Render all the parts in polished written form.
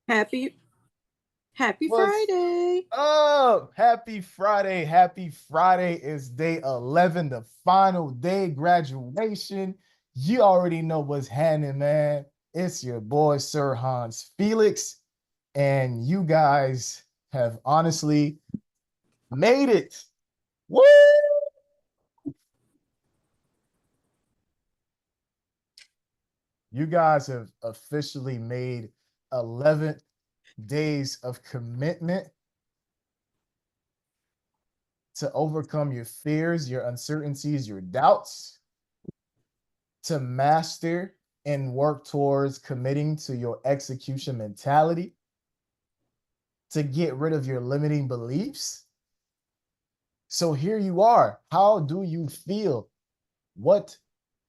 Happy Happy What's Friday. up? Happy Friday. Happy Friday is day 11, the final day graduation. You already know what's happening, man. It's your boy, SirHansFelix, and you guys have honestly made it. Woo! You guys have officially made 11 days of commitment to overcome your fears, your uncertainties, your doubts, to master and work towards committing to your execution mentality, to get rid of your limiting beliefs. So here you are. How do you feel? What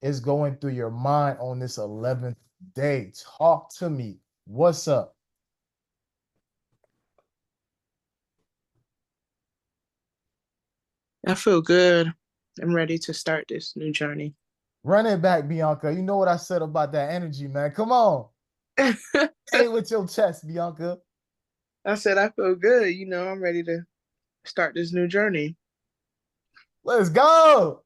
is going through your mind on this 11th day? Talk to me. What's up? I feel good. I'm ready to start this new journey. Run it back, Bianca. You know what I said about that energy, man. Come on. Say it with your chest, Bianca. I said I feel good. I'm ready to start this new journey. Let's go.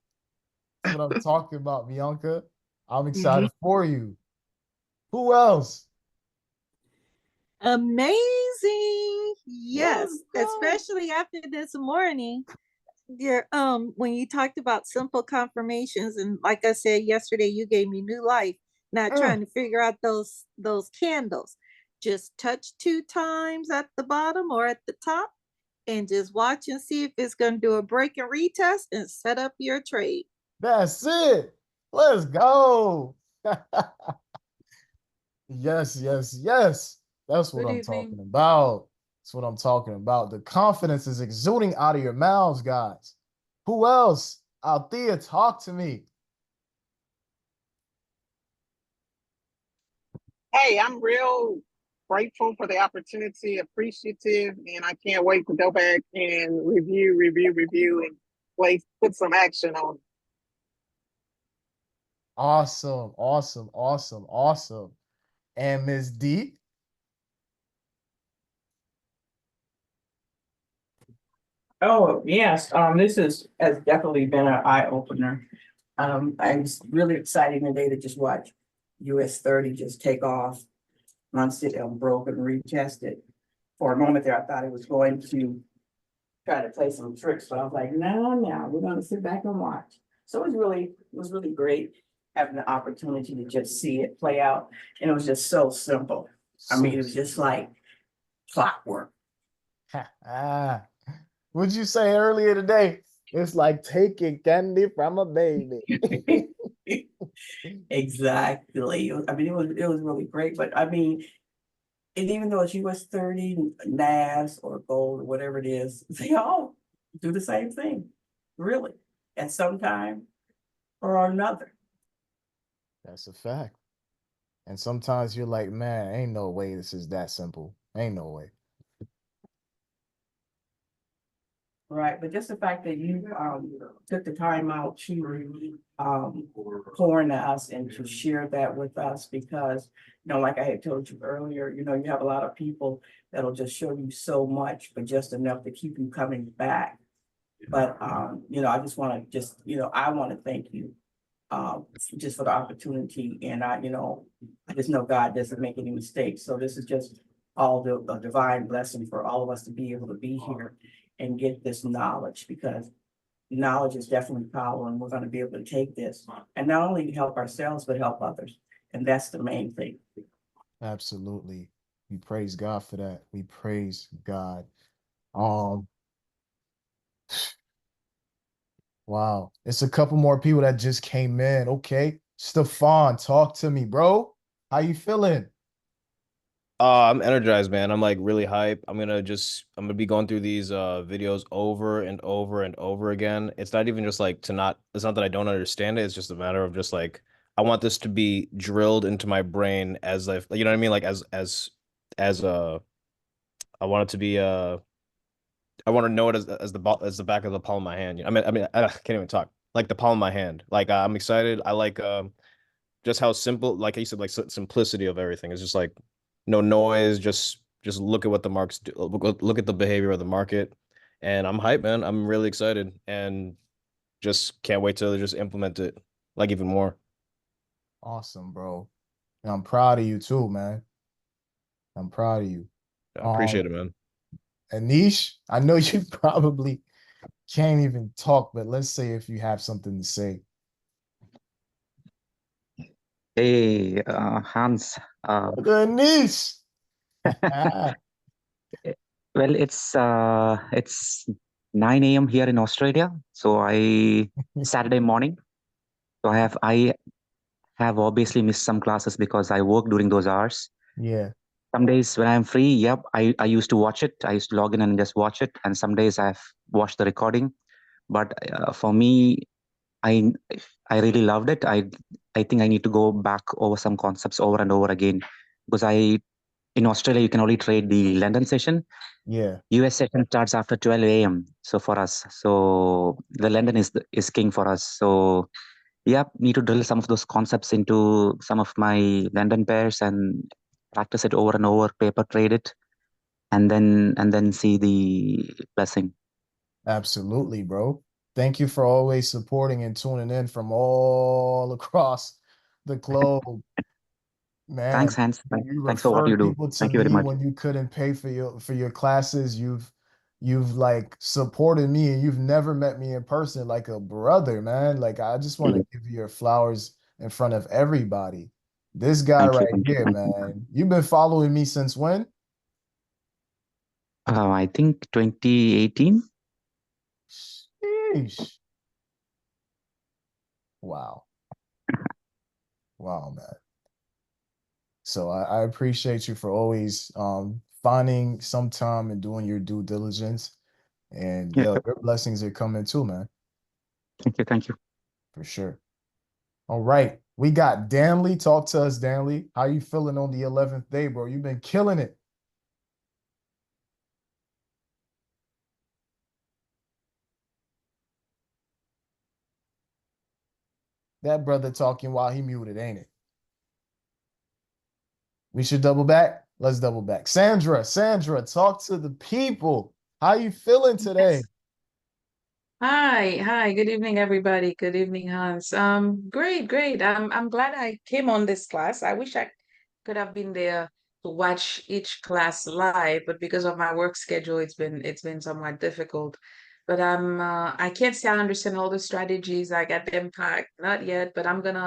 That's what I'm talking about, Bianca. I'm Hmm. excited for you. Who else? Amazing. Let's Yes, go. especially after this morning. When you talked about simple confirmations, and like I said yesterday, you gave me new life, not Mm, trying to figure out those candles. Just touch two times at the bottom or at the top and just watch and see if it's gonna do a break and retest and set up your trade. that's it. Let's go. Yes, yes, yes. That's what Good I'm talking evening. about. That's what I'm talking about. The confidence is exuding out of your mouths, guys. Who else? Althea, talk to me. Hey, I'm real grateful for the opportunity, appreciative, and I can't wait to go back and review, and put some action on. Awesome, awesome, awesome, awesome. And Miss D. Oh, yes. This has definitely been an eye opener. I'm really excited today to just watch US 30 just take off. And I'm sitting there broken, retested. For a moment there, I thought it was going to try to play some tricks, but I was like, no, we're gonna sit back and watch. So it was really great having the opportunity to just see it play out. And it was just so simple. I mean, So it was just like clockwork. ah. What'd you say earlier today? It's like taking candy from a baby. Exactly. I mean, it was really great, but I mean, and even though it's US 30, NAS or gold or whatever it is, they all do the same thing, really, at some time or another. That's a fact. And sometimes you're like, man, ain't no way this is that simple. Ain't no way. Right, but just the fact that you took the time out to pour into us and to share that with us because, like I had told you earlier, you have a lot of people that'll just show you so much, but just enough to keep you coming back. But I just want to I want to thank you just for the opportunity. And I just know God doesn't make any mistakes. So this is just all a divine blessing for all of us to be able to be here and get this knowledge because knowledge is definitely power and we're going to be able to take this and not only help ourselves, but help others. And that's the main thing. Absolutely. We praise God for that. We praise God. Um, wow. It's a couple more people that just came in. Okay. Stefan, talk to me, bro. How you feeling? I'm energized, man. I'm like really hype. I'm gonna be going through these videos over and over and over again. It's not even just like to not it's not that I don't understand it, it's just a matter of just like I want this to be drilled into my brain as if you know what I mean? Like as I want it to be I want to know it as the back of the palm of my hand. I can't even talk. Like the palm of my hand. Like I'm excited. I like just how simple, like you said, like simplicity of everything. It's just like no noise, just look at what the marks do, look at the behavior of the market. And I'm hyped, man. I'm really excited and just can't wait to just implement it like even more. Awesome, bro. And I'm proud of you too, man. I'm proud of you. I appreciate it, man. Anish, I know you probably can't even talk, but let's say if you have something to say. Hey, Hans. Anish. Well, it's 9 a.m. here in Australia. So Saturday morning. So I have obviously missed some classes because I work during those hours. Yeah, Some days when I'm free, yep, I used to watch it. I used to log in and just watch it. And some days I've watched the recording. But for me, I I really loved it. I think I need to go back over some concepts over and over again because in Australia you can only trade the London session. yeah, US session starts after 12 a.m. So for us, so the London is king for us. So yeah, need to drill some of those concepts into some of my London pairs and practice it over and over, paper trade it, and then see the blessing. absolutely, bro. Thank you for always supporting and tuning in from all across the globe. Thanks, Man, Hans. you Thanks for what you referred do. people to Thank you very me much. when you couldn't pay for your classes. You've like supported me and you've never met me in person like a brother, man. Like I just want Yeah, to give you your flowers in front of everybody. This guy thank you. right Thank you. here, Thank you. man. You've been following me since when? I think 2018. Sheesh. Wow. Wow, man. So I appreciate you for always finding some time and doing your due diligence. And Yeah, yo, your blessings are coming too, man, thank you. Thank you. for sure. All right. We got Danley. Talk to us, Danley. How you feeling on the 11th day, bro? You've been killing it. That brother talking while he muted, ain't it? We should double back. Let's double back. Sandra, talk to the people. How you feeling today? Yes. Hi. Good evening, everybody. Good evening, Hans. Great. I'm glad I came on this class. I wish I could have been there to watch each class live, but because of my work schedule, it's been somewhat difficult. But I can't say I understand all the strategies. I got them packed, not yet, but I'm glad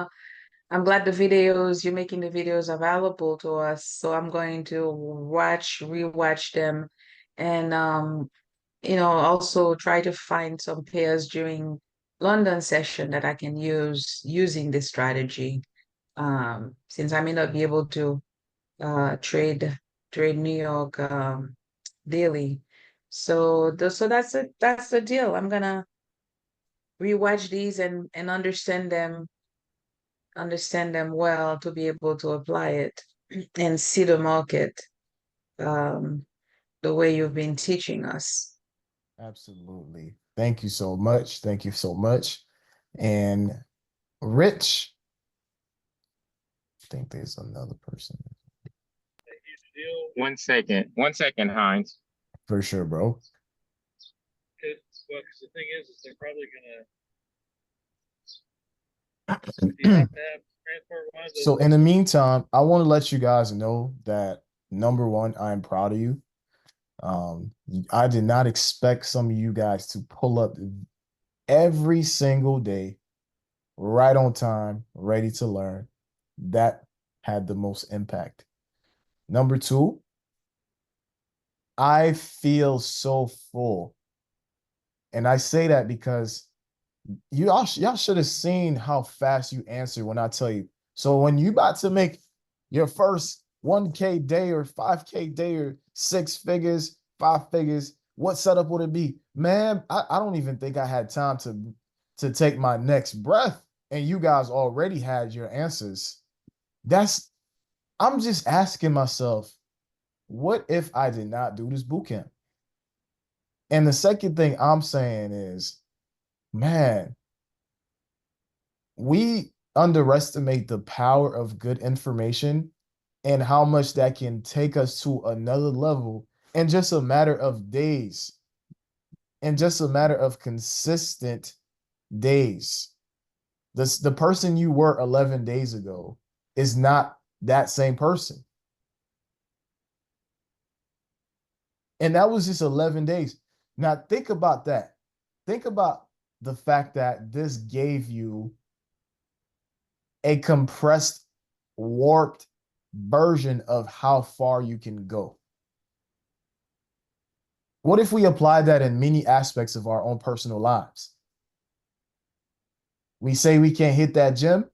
you're making the videos available to us. So I'm going to rewatch them, and also try to find some pairs during London session that I can use using this strategy. Since I may not be able to trade New York daily. So that's it. That's the deal. I'm gonna rewatch these and understand them well to be able to apply it and see the market um, the way you've been teaching us. Absolutely. Thank you so much. Thank you so much. And Rich, I think there's another person. 1 second. 1 second, Heinz. For sure, bro. Well, because the thing is they're probably gonna you have to have transport wise. So in the meantime, I want to let you guys know that number one, I am proud of you. I did not expect some of you guys to pull up every single day, right on time, ready to learn. That had the most impact. Number two, I feel so full. And I say that because y'all should have seen how fast you answer when I tell you. So when you about to make your first 1K day or 5K day or 6 figures, 5 figures, what setup would it be? Man, I don't even think I had time to take my next breath. And you guys already had your answers. I'm just asking myself, what if I did not do this boot camp? And the second thing I'm saying is, man, we underestimate the power of good information and how much that can take us to another level in just a matter of days, in just a matter of consistent days. The person you were 11 days ago is not that same person. And that was just 11 days. Now think about that. Think about the fact that this gave you a compressed, warped version of how far you can go. What if we apply that in many aspects of our own personal lives? We say we can't hit that gym,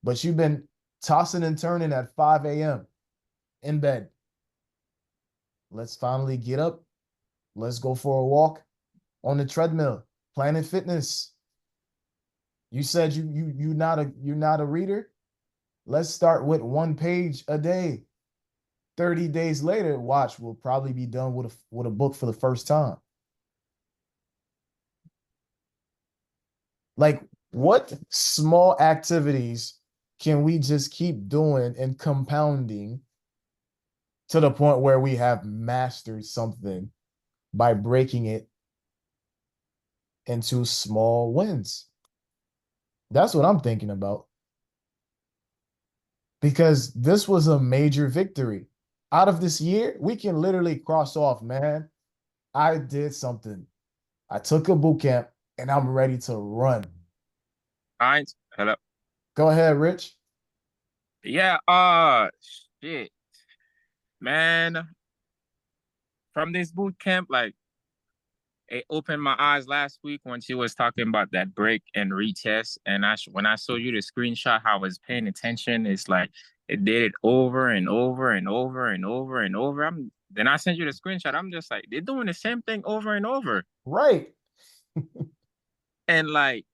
but you've been tossing and turning at 5 a.m. in bed. Let's finally get up. Let's go for a walk on the treadmill. Planet Fitness. You said you're not a reader. Let's start with 1 page a day. 30 days later, watch, we'll probably be done with a book for the first time. Like, what small activities can we just keep doing and compounding to the point where we have mastered something by breaking it into small wins? That's what I'm thinking about. Because this was a major victory. Out of this year, we can literally cross off, man, I did something. I took a boot camp and I'm ready to run. Heinz, hello. Go ahead, Rich. Yeah, shit. Man, from this boot camp, like it opened my eyes last week when she was talking about that break and retest. And when I saw you the screenshot, how I was paying attention, it's like it did it over and over and over and over and over. Then I sent you the screenshot. I'm just like, they're doing the same thing over and over. Right. And like,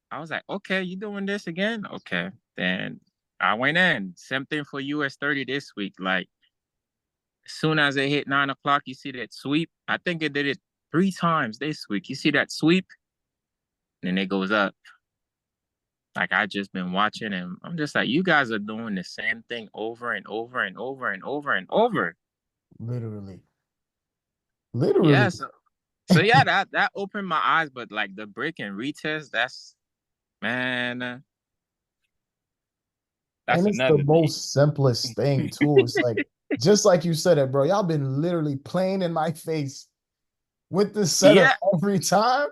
I was like, okay, you doing this again? Okay. Then I went in. Same thing for US 30 this week. Like, as soon as it hit 9 o'clock, you see that sweep. I think it did it 3 times this week. You see that sweep, and then it goes up. Like, I just been watching, and I'm just like, you guys are doing the same thing over and over and over and over and over. Literally. Literally. Yeah. So yeah, that opened my eyes. But like the break and retest, that's man. That's And it's the another thing. most simplest thing, too. It's like, just like you said it, bro. Y'all been literally playing in my face with the setup every time.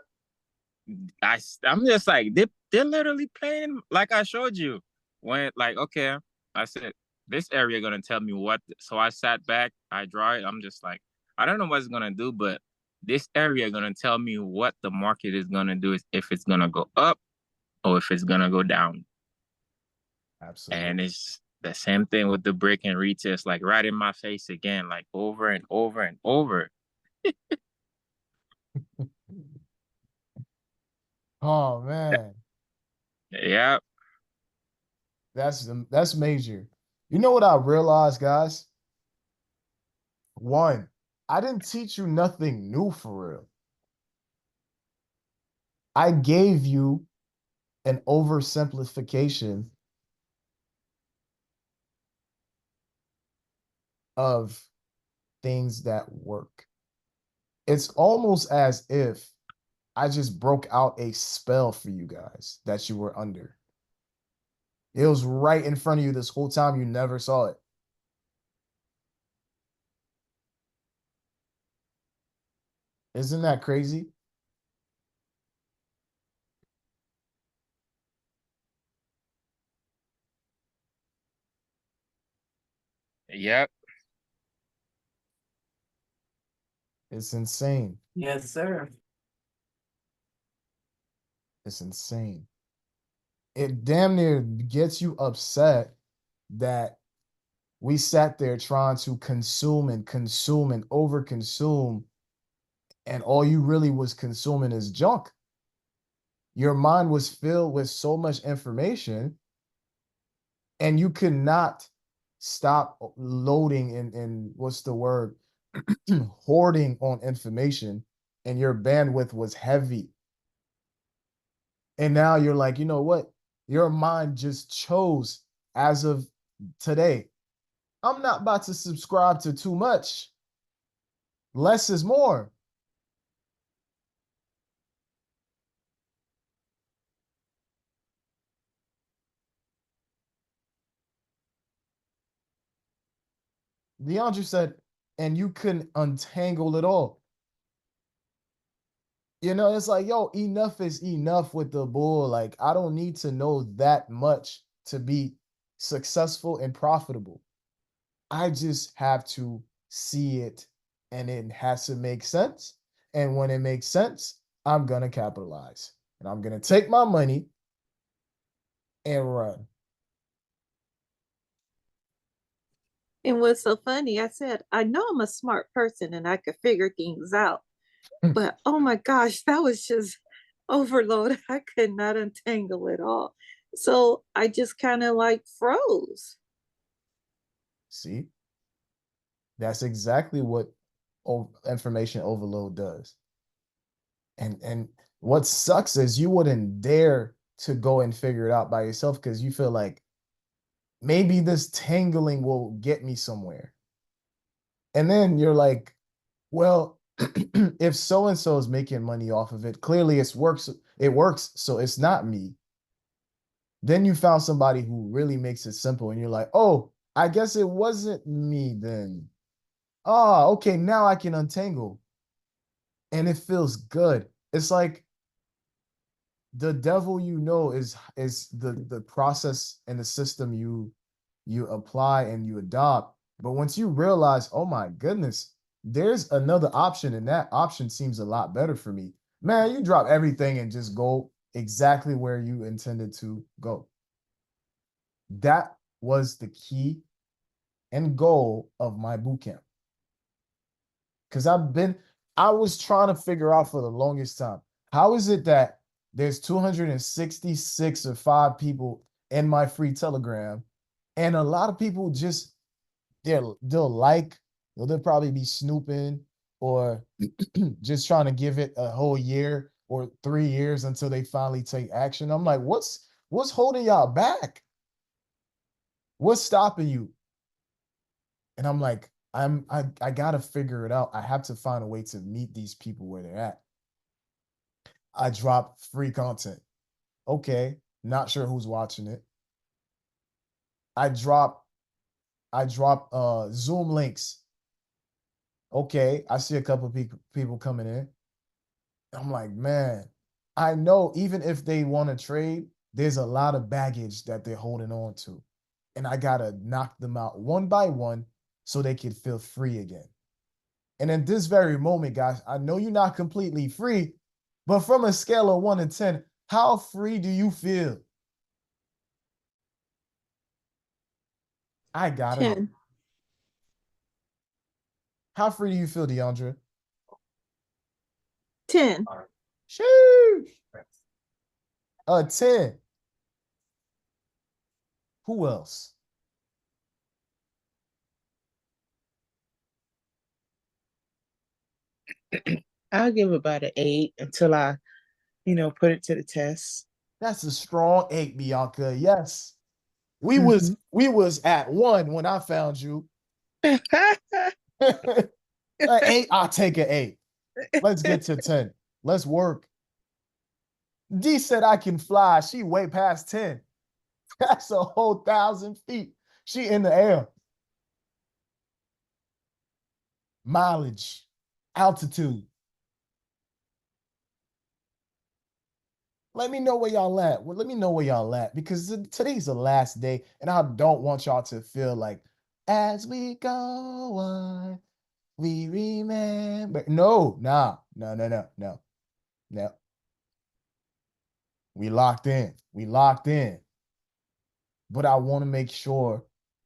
I'm just like, they're literally playing like I showed you. When like, okay, I said this area gonna tell me what. So I sat back, I draw it. I'm just like, I don't know what it's gonna do, but this area gonna tell me what the market is gonna do, is if it's gonna go up or if it's gonna go down. Absolutely. And it's the same thing with the break and retest, like right in my face again, like over and over and over. Oh man. Yeah. That's major. You know what I realized, guys? One, I didn't teach you nothing new for real. I gave you an oversimplification of things that work. It's almost as if I just broke out a spell for you guys that you were under. It was right in front of you this whole time. You never saw it. Isn't that crazy? Yep. It's insane. Yes, sir. It's insane. It damn near gets you upset that we sat there trying to consume and consume and overconsume, and all you really was consuming is junk. Your mind was filled with so much information, and you could not stop loading and what's the word? Hoarding on information, and your bandwidth was heavy. And now you're like, you know what? Your mind just chose as of today, I'm not about to subscribe to too much. Less is more. DeAndre said, and you couldn't untangle it all. You know, it's like, yo, enough is enough with the bull. Like, I don't need to know that much to be successful and profitable. I just have to see it and it has to make sense. And when it makes sense, I'm going to capitalize and I'm going to take my money and run. And what's so funny, I said, I know I'm a smart person and I could figure things out. But oh my gosh, that was just overload. I could not untangle it all. So I just kind of like froze. See, that's exactly what information overload does. And what sucks is you wouldn't dare to go and figure it out by yourself because you feel like maybe this tangling will get me somewhere. And then you're like, well, if so and so is making money off of it, clearly it works, so it's not me. Then you found somebody who really makes it simple and you're like, oh, I guess it wasn't me then. Oh, okay, now I can untangle. And it feels good. It's like the devil is the process and the system you apply and you adopt. But once you realize, oh my goodness, there's another option, and that option seems a lot better for me. Man, you drop everything and just go exactly where you intended to go. That was the key and goal of my bootcamp. Because I was trying to figure out for the longest time, how is it that there's 266 or 5 people in my free Telegram, and a lot of people just they'll probably be snooping or just trying to give it a whole year or 3 years until they finally take action. I'm like, what's holding y'all back? What's stopping you? And I'm like, I gotta figure it out. I have to find a way to meet these people where they're at. I drop free content. Okay, not sure who's watching it. I drop Zoom links. Okay, I see a couple of people coming in. I'm like, man, I know even if they want to trade, there's a lot of baggage that they're holding on to. And I gotta knock them out one by one so they can feel free again. And in this very moment, guys, I know you're not completely free, but from a scale of 1 to 10, how free do you feel? I gotta know. 10. How free do you feel, DeAndre? 10. Sheesh. 10. Who else? I'll give about an 8 until I, put it to the test. That's a strong 8, Bianca. Yes. We was at 1 when I found you. An 8, I'll take an 8. Let's get to 10. Let's work. D said I can fly. She way past 10. That's a whole 1,000 feet. She in the air. Mileage, altitude. Let me know where y'all at. Well, let me know where y'all at because today's the last day, and I don't want y'all to feel like as we go on, we remember. No. We locked in. But I want to make sure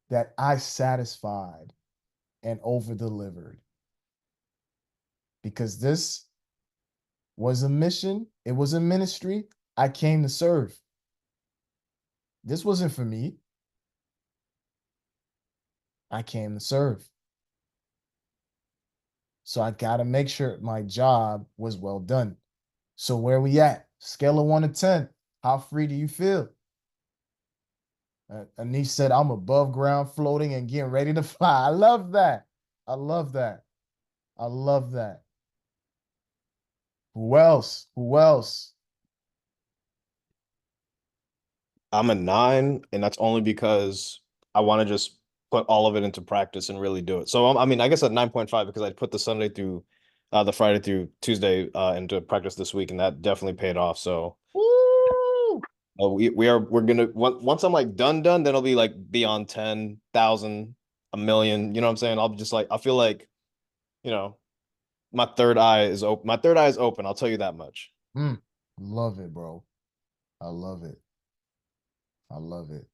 that I satisfied and over-delivered. Because this was a mission. It was a ministry. I came to serve. This wasn't for me. I came to serve. So I got to make sure my job was well done. So where we at? Scale of 1 to 10. How free do you feel? Anish said, I'm above ground floating and getting ready to fly. I love that. I love that. I love that. Who else? Who else? I'm a 9, and that's only because I want to just put all of it into practice and really do it. So I mean, I guess at 9.5 because I put the Sunday through the Friday through Tuesday into practice this week, and that definitely paid off. So Woo! we're gonna once I'm like done, then it'll be like beyond 10,000, a million. You know what I'm saying? I'll just like I feel like, you know, my third eye is open. My third eye is open. I'll tell you that much. Love it, bro. I love it. I love it.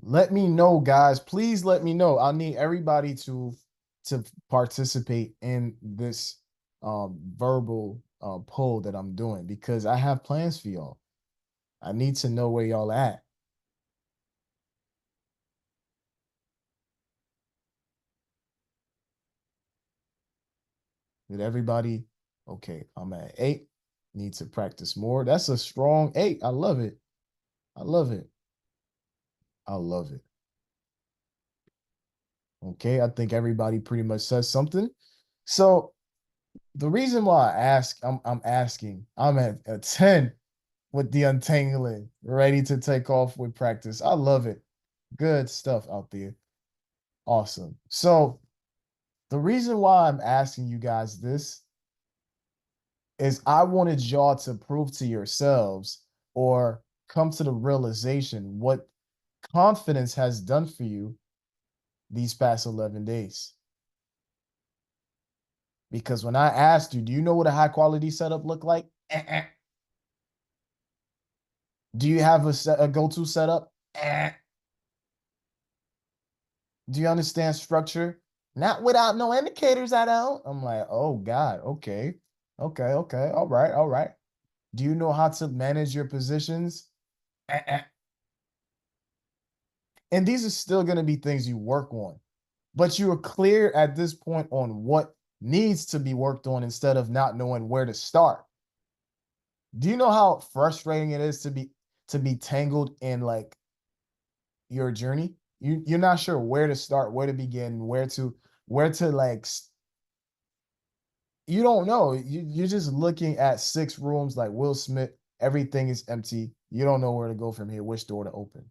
Let me know, guys. Please let me know. I need everybody to participate in this verbal poll that I'm doing because I have plans for y'all. I need to know where y'all at. Did everybody? Okay, I'm at 8. Need to practice more. That's a strong 8. I love it. I love it. I love it. Okay, I think everybody pretty much says something. So the reason why I'm asking, I'm at a 10 with the untangling, ready to take off with practice. I love it. Good stuff out there. Awesome. So the reason why I'm asking you guys this is I wanted y'all to prove to yourselves or come to the realization what confidence has done for you these past 11 days. Because when I asked you, do you know what a high quality setup look like? Do you have a go-to setup? Do you understand structure? Not without no indicators, I don't. I'm like, oh God, okay. Okay. All right, all right. Do you know how to manage your positions? And these are still going to be things you work on. But you are clear at this point on what needs to be worked on instead of not knowing where to start. Do you know how frustrating it is to be tangled in like your journey? You're not sure where to start, where to begin, where to like you don't know. You're just looking at 6 rooms like Will Smith. Everything is empty. You don't know where to go from here, which door to open.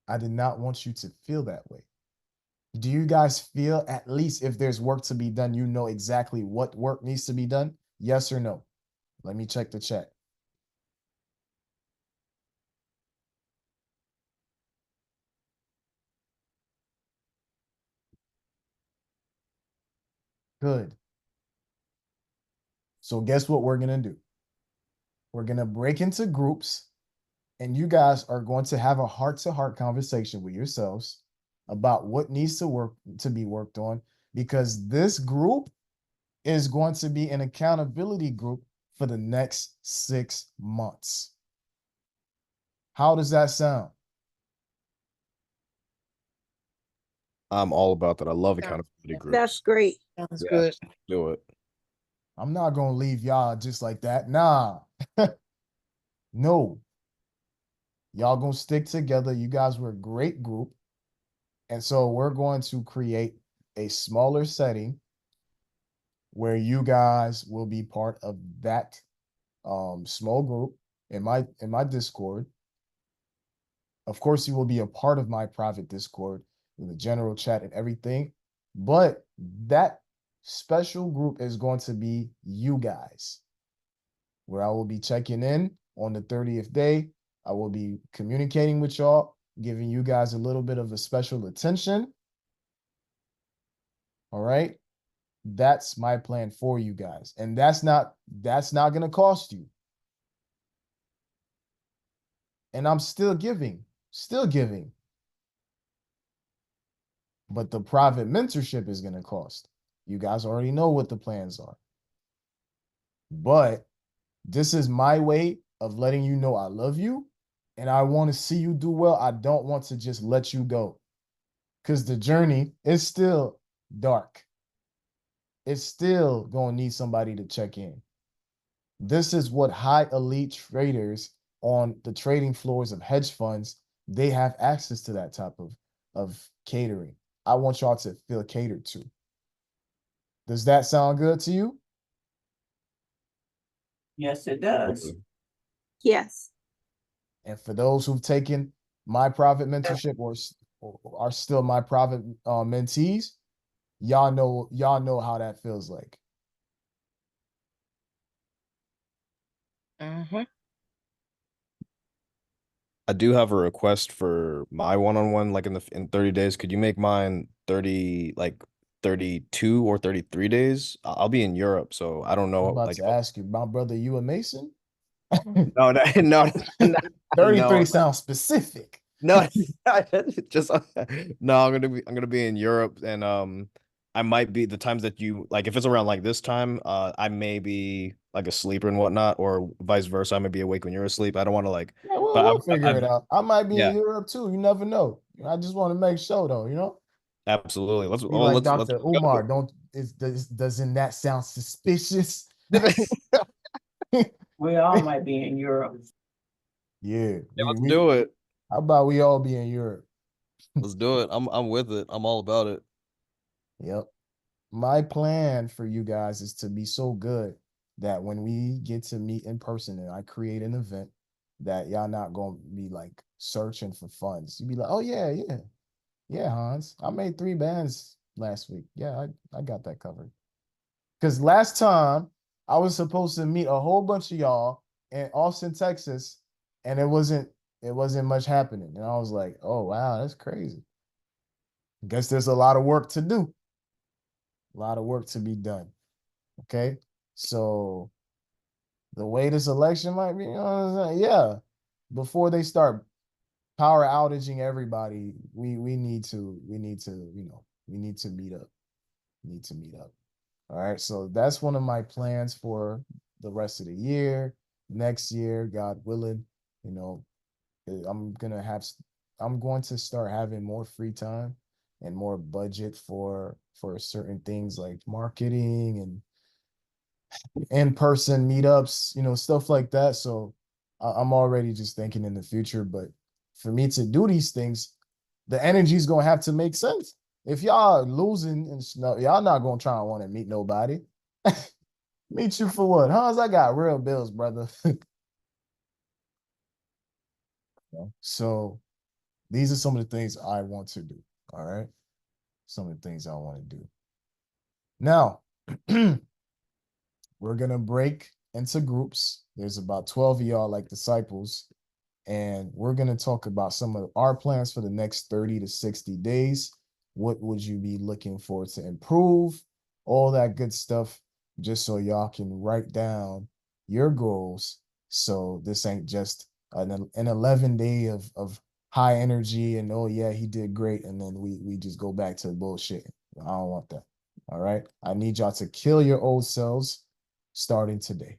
I did not want you to feel that way. Do you guys feel at least if there's work to be done, you know exactly what work needs to be done? Yes or no? Let me check the chat. Good. So guess what we're going to do? We're going to break into groups and you guys are going to have a heart-to-heart conversation with yourselves about what needs to be worked on because this group is going to be an accountability group for the next 6 months. How does that sound? I'm all about that. I love accountability groups. That's great. Sounds Yeah, good. do it. I'm not going to leave y'all just like that. Nah. No. Y'all going to stick together. You guys were a great group. And so we're going to create a smaller setting where you guys will be part of that small group in my Discord. Of course, you will be a part of my private Discord with the general chat and everything. But that special group is going to be you guys, where I will be checking in on the 30th day. I will be communicating with y'all, giving you guys a little bit of a special attention. All right. That's my plan for you guys. And that's not going to cost you. And I'm still giving. But the private mentorship is going to cost. You guys already know what the plans are. But this is my way of letting you know I love you and I want to see you do well. I don't want to just let you go because the journey is still dark. It's still going to need somebody to check in. This is what high elite traders on the trading floors of hedge funds they have access to that type of catering. I want y'all to feel catered to. Does that sound good to you? Yes, it does. Yes. And for those who've taken my private mentorship or are still my private mentees, y'all know how that feels like. Mm-hmm. I do have a request for my one-on-one, like in 30 days. Could you make mine 32 or 33 days? I'll be in Europe, so I don't I'm know. about Like, to ask you, my brother, you a Mason? no, no, no, 33 no, sounds specific. no, just no. I'm gonna be in Europe, and I might be the times that you like. If it's around like this time, I may be like a sleeper and whatnot, or vice versa. I may be awake when you're asleep. I don't want to like, Yeah, but we'll figure it out. I might be yeah, in Europe too. You never know. I just want to make sure though, you know? absolutely. Be like Let's Dr. Umar, doesn't that sound suspicious? We all might be in Europe. Yeah, let's do it. how about we all be in Europe? Let's do it. I'm with it. I'm all about it. Yep. My plan for you guys is to be so good that when we get to meet in person and I create an event, that y'all not gonna be like searching for funds. You be like, oh yeah, Hans, I made 3 bands last week. Yeah, I got that covered. Because last time I was supposed to meet a whole bunch of y'all in Austin, Texas, and it wasn't much happening. And I was like, oh wow, that's crazy. Guess there's a lot of work to do. A lot of work to be done. Okay. So the way this election might be, you know what I'm saying? Yeah. Before they start power outaging everybody, we need to, we need to meet up. Need to meet up. All right. So that's one of my plans for the rest of the year. Next year, God willing, you know, I'm gonna have I'm going to start having more free time and more budget for certain things like marketing and in-person meetups, you know, stuff like that. So I'm already just thinking in the future. But for me to do these things, the energy is gonna have to make sense. If y'all losing and y'all not gonna try and want to meet nobody. Meet you for what? Hans, I got real bills, brother. So these are some of the things I want to do. All right. Some of the things I want to do. Now, we're going to break into groups. There's about 12 of y'all like disciples. And we're going to talk about some of our plans for the next 30 to 60 days. What would you be looking for to improve? All that good stuff, just so y'all can write down your goals. So this ain't just an 11 day of high energy and oh yeah, he did great. And then we just go back to bullshit. I don't want that. All right. I need y'all to kill your old selves starting today.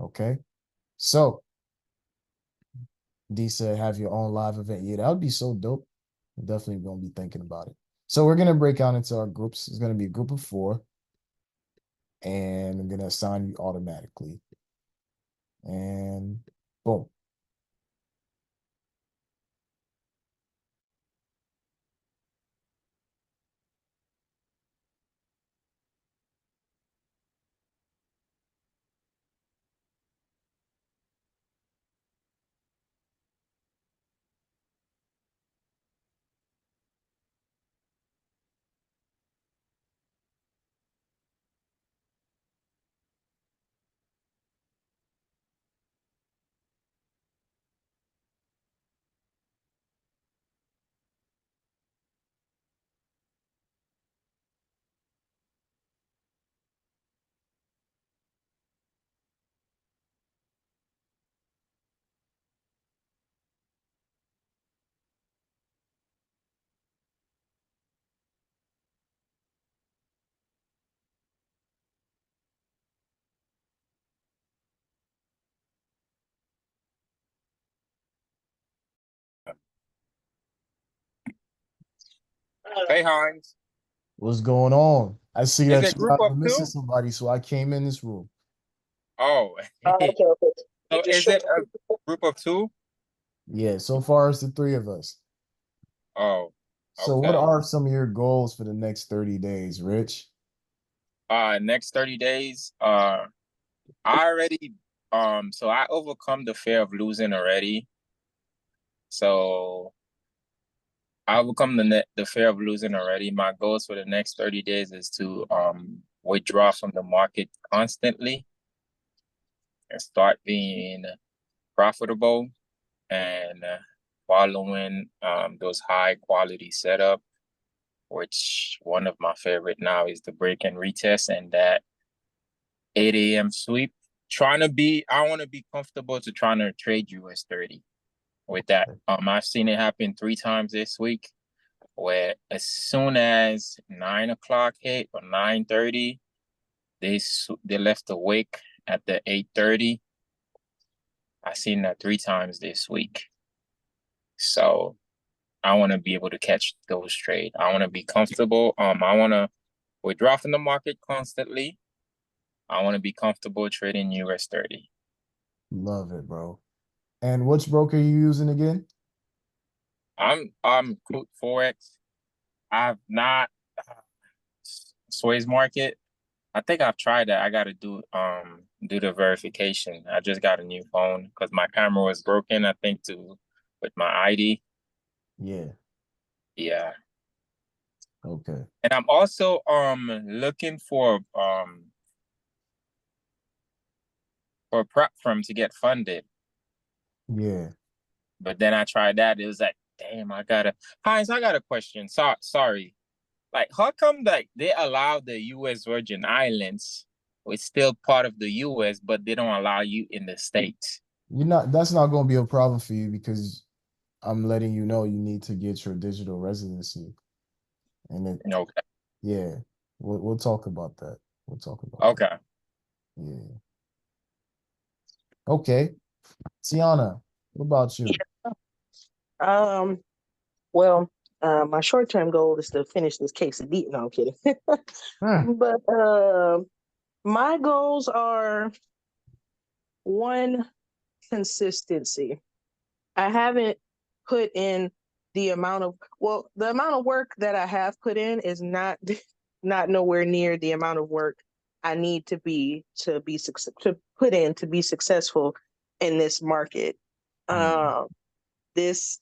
Okay. So D said, have your own live event. Yeah, that would be so dope. I'm definitely going to be thinking about it. So we're going to break out into our groups. It's going to be a group of 4. And I'm going to assign you automatically. And boom. Hey, Hans. What's going on? I see Is that it you group guys of are missing two? somebody, so I came in this room. Oh, Okay, okay. so is it a group of 2? Yeah, so far it's the three of us. Oh, So what okay. are some of your goals for the next 30 days, Rich? Next 30 days, I already so I overcome the fear of losing already. So I overcome the fear of losing already. My goals for the next 30 days is to withdraw from the market constantly and start being profitable and following those high quality setup, which one of my favorite now is the break and retest and that 8 a.m. sweep. I want to be comfortable to trying to trade US 30 with that. I've seen it happen 3 times this week where as soon as 9 o'clock hit or 9:30, they left a wick at the 8:30. I've seen that 3 times this week. So I want to be able to catch those trades. I want to be comfortable. I want to withdraw from the market constantly. I want to be comfortable trading US 30. Love it, bro. And which broker are you using again? I'm Forex. I've not Sway's Market. I think I've tried that. I got to do the verification. I just got a new phone because my camera was broken. I think with my ID. Yeah. Yeah, Okay. and I'm also looking for a prep firm to get funded. Yeah. But then I tried that. It was like, damn, Heinz, I got a question. Sorry. Like, how come like they allow the U.S. Virgin Islands, it's still part of the U.S., but they don't allow you in the States? That's not going to be a problem for you because I'm letting you know you need to get your digital residency. And it, Okay. yeah, we'll talk about that. We'll talk about Okay. that. Yeah. Okay. Tiana, what about you? Um, well, my short-term goal is to finish this case of beat. No, I'm kidding. But my goals are one, consistency. I haven't put in the amount of work that I have put in is not not nowhere near the amount of work I need to put in to be successful in this market. This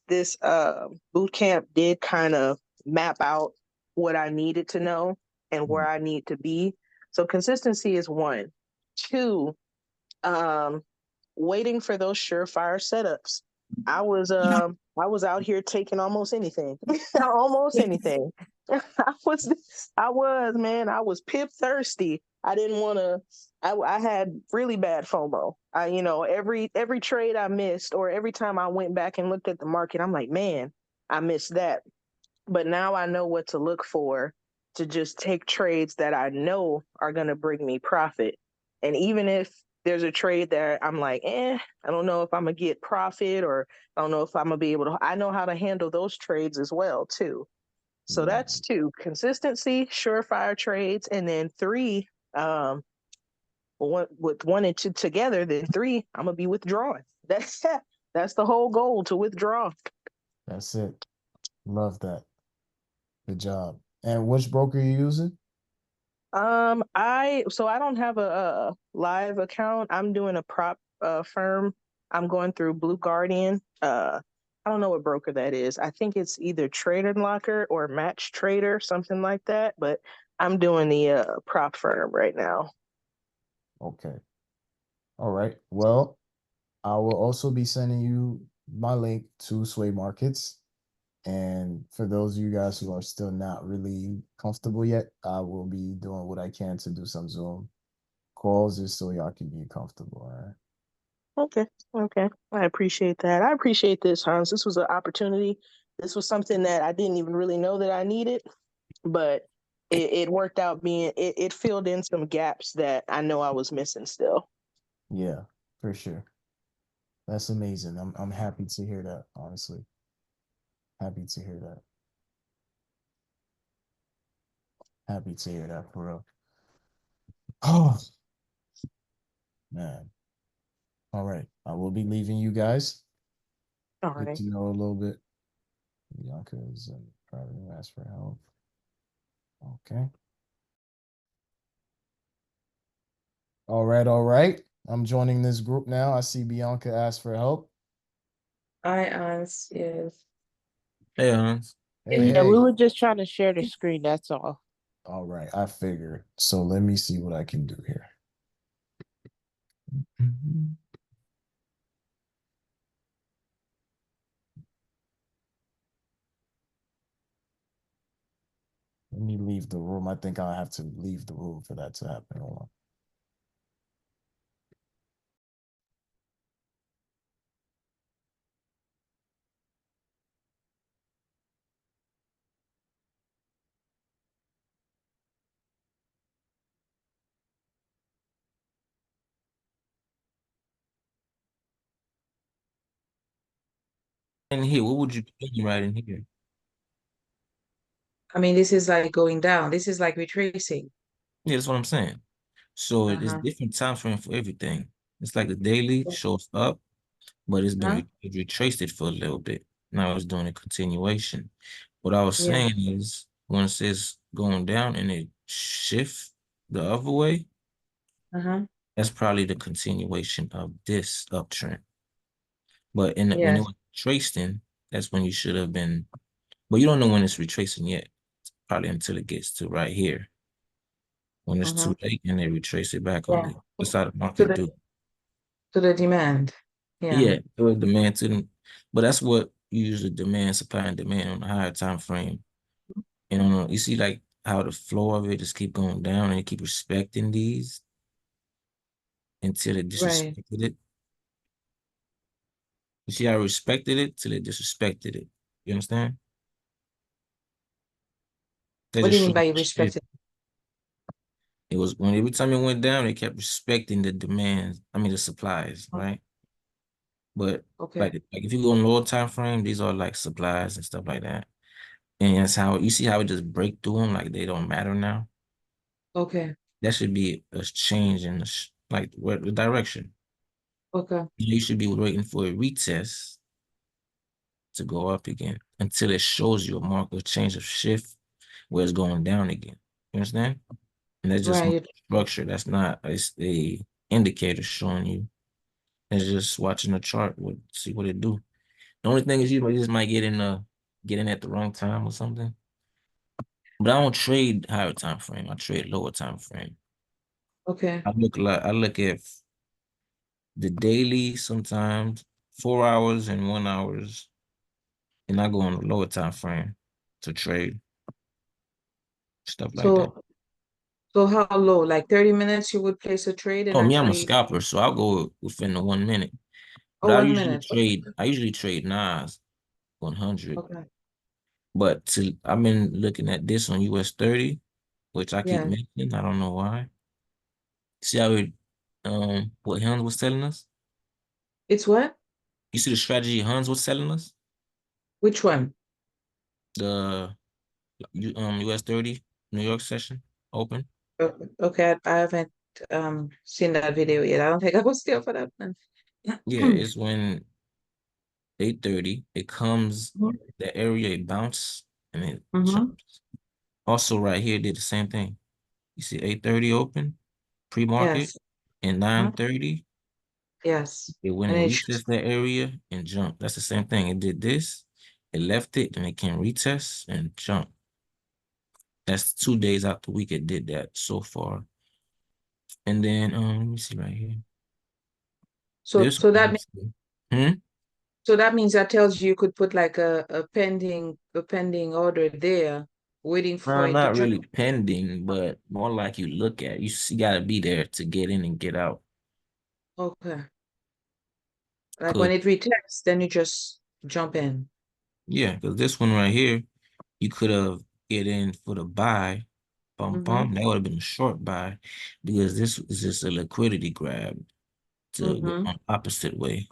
boot camp did kind of map out what I needed to know and where I need to be. So consistency is one. Two, waiting for those surefire setups. I was out here taking almost anything. Almost anything. I was pip thirsty. I didn't want to I had really bad FOMO. Every trade I missed or every time I went back and looked at the market, I'm like, man, I missed that. But now I know what to look for to just take trades that I know are going to bring me profit. And even if there's a trade that I'm like, I don't know if I'm going to get profit or I don't know if I'm going to be able to, I know how to handle those trades as well, too. So that's two, consistency, surefire trades. And then three, with one and two together, then three, I'm going to be withdrawing. That's the whole goal, to withdraw. That's it. Love that. Good job. And which broker are you using? I don't have a live account. I'm doing a prop firm. I'm going through Blue Guardian. I don't know what broker that is. I think it's either Trader Locker or Match Trader, something like that. But I'm doing the prop firm right now. Okay. All right. Well, I will also be sending you my link to Sway Markets. And for those of you guys who are still not really comfortable yet, I will be doing what I can to do some Zoom calls just so y'all can be comfortable. All right. Okay. I appreciate that. I appreciate this, Hans. This was an opportunity. This was something that I didn't even really know that I needed, but it worked out it filled in some gaps that I know I was missing still. Yeah, for sure. That's amazing. I'm happy to hear that, honestly. Happy to hear that. Happy to hear that for real. Oh man. All right. I will be leaving you guys. All Get right. to know a little bit. Bianca is in private and ask for help. Okay. All right, all right. I'm joining this group now. I see Bianca ask for help. Hi, Ans. Yes. Hey, Hans. Hey, Yeah, we hey. were just trying to share the screen. That's all. All right, I figured. So let me see what I can do here. Let me leave the room. I think I'll have to leave the room for that to happen. Hold on. In here, what would you be doing right in here? I mean, this is like going down. This is like retracing. Yeah, that's what I'm saying. So it's Uh-huh. different time frame for everything. It's like the daily shows up, but it's been Huh? it retraced it for a little bit. Now it's doing a continuation. What I was Yeah. saying is once it's going down and it shift the other way, Uh-huh. that's probably the continuation of this uptrend. But when it Yes. was tracing, that's when you should have been. But you don't know when it's retracing yet. Probably until it gets to right here. When it's Uh-huh. too late and they retrace it back on Yeah. you. That's how the To market the do. to the demand. Yeah. Yeah, it was demand to them. But that's what you usually demand, supply and demand on a higher time frame. And you see like how the flow of it just keep going down and it keep respecting these until it Right. disrespected it. You see how it respected it till it disrespected it. You understand? They What do just you mean showed by the shift. respected? It was when every time it went down, they kept respecting the demands. I mean the supplies, right? But Okay. like if you go on lower time frame, these are like supplies and stuff like that. And that's how you see how it just break through them, like they don't matter now. Okay. That should be a change in like where the direction. Okay. You should be waiting for a retest to go up again until it shows you a mark of change of shift where it's going down again. You understand? And that's just Right. structure. That's not a indicator showing you. It's just watching the chart, see what it do. The only thing is you just might get in at the wrong time or something. But I don't trade higher time frame. I trade lower time frame. Okay. I look at the daily sometimes 4 hours and 1 hours, and I go on the lower time frame to trade stuff like that. So how low? Like 30 minutes you would place a trade and Oh, me, I'm a actually scalper, so I'll go within the 1 minute. But oh 1 minute. I usually trade Nas 100. Okay. But I've been looking at this on US 30, which I keep Yeah. mentioning. I don't know why. See how it what Hans was telling us? It's what? You see the strategy Hans was telling us? Which one? The US 30 New York session open. Okay, I haven't seen that video yet. I don't think I was there for that one. Yeah, it's when 8:30, it comes Mhm. the area it bounce and it Mhm. jumps. Also right here did the same thing. You see 8:30 open, pre-market, Yes. and Mhm. 9:30, Yes. it went And and it's retest that area and jumped. That's the same thing. It did this, it left it, and it can retest and jump. That's 2 days out the week it did that so far. And then let me see right here. so This so that one, means hmm? so that means that tells you you could put like a pending order there waiting for it to Not jump. really pending, but more like you look at. You gotta be there to get in and get out. Okay. Like Cause when it retests, then you just jump in. yeah, because this one right here, you could have get in for the buy, bum Mm-hmm. bum. That would have been a short buy, because this is just a liquidity grab to go Mm-hmm. on opposite way.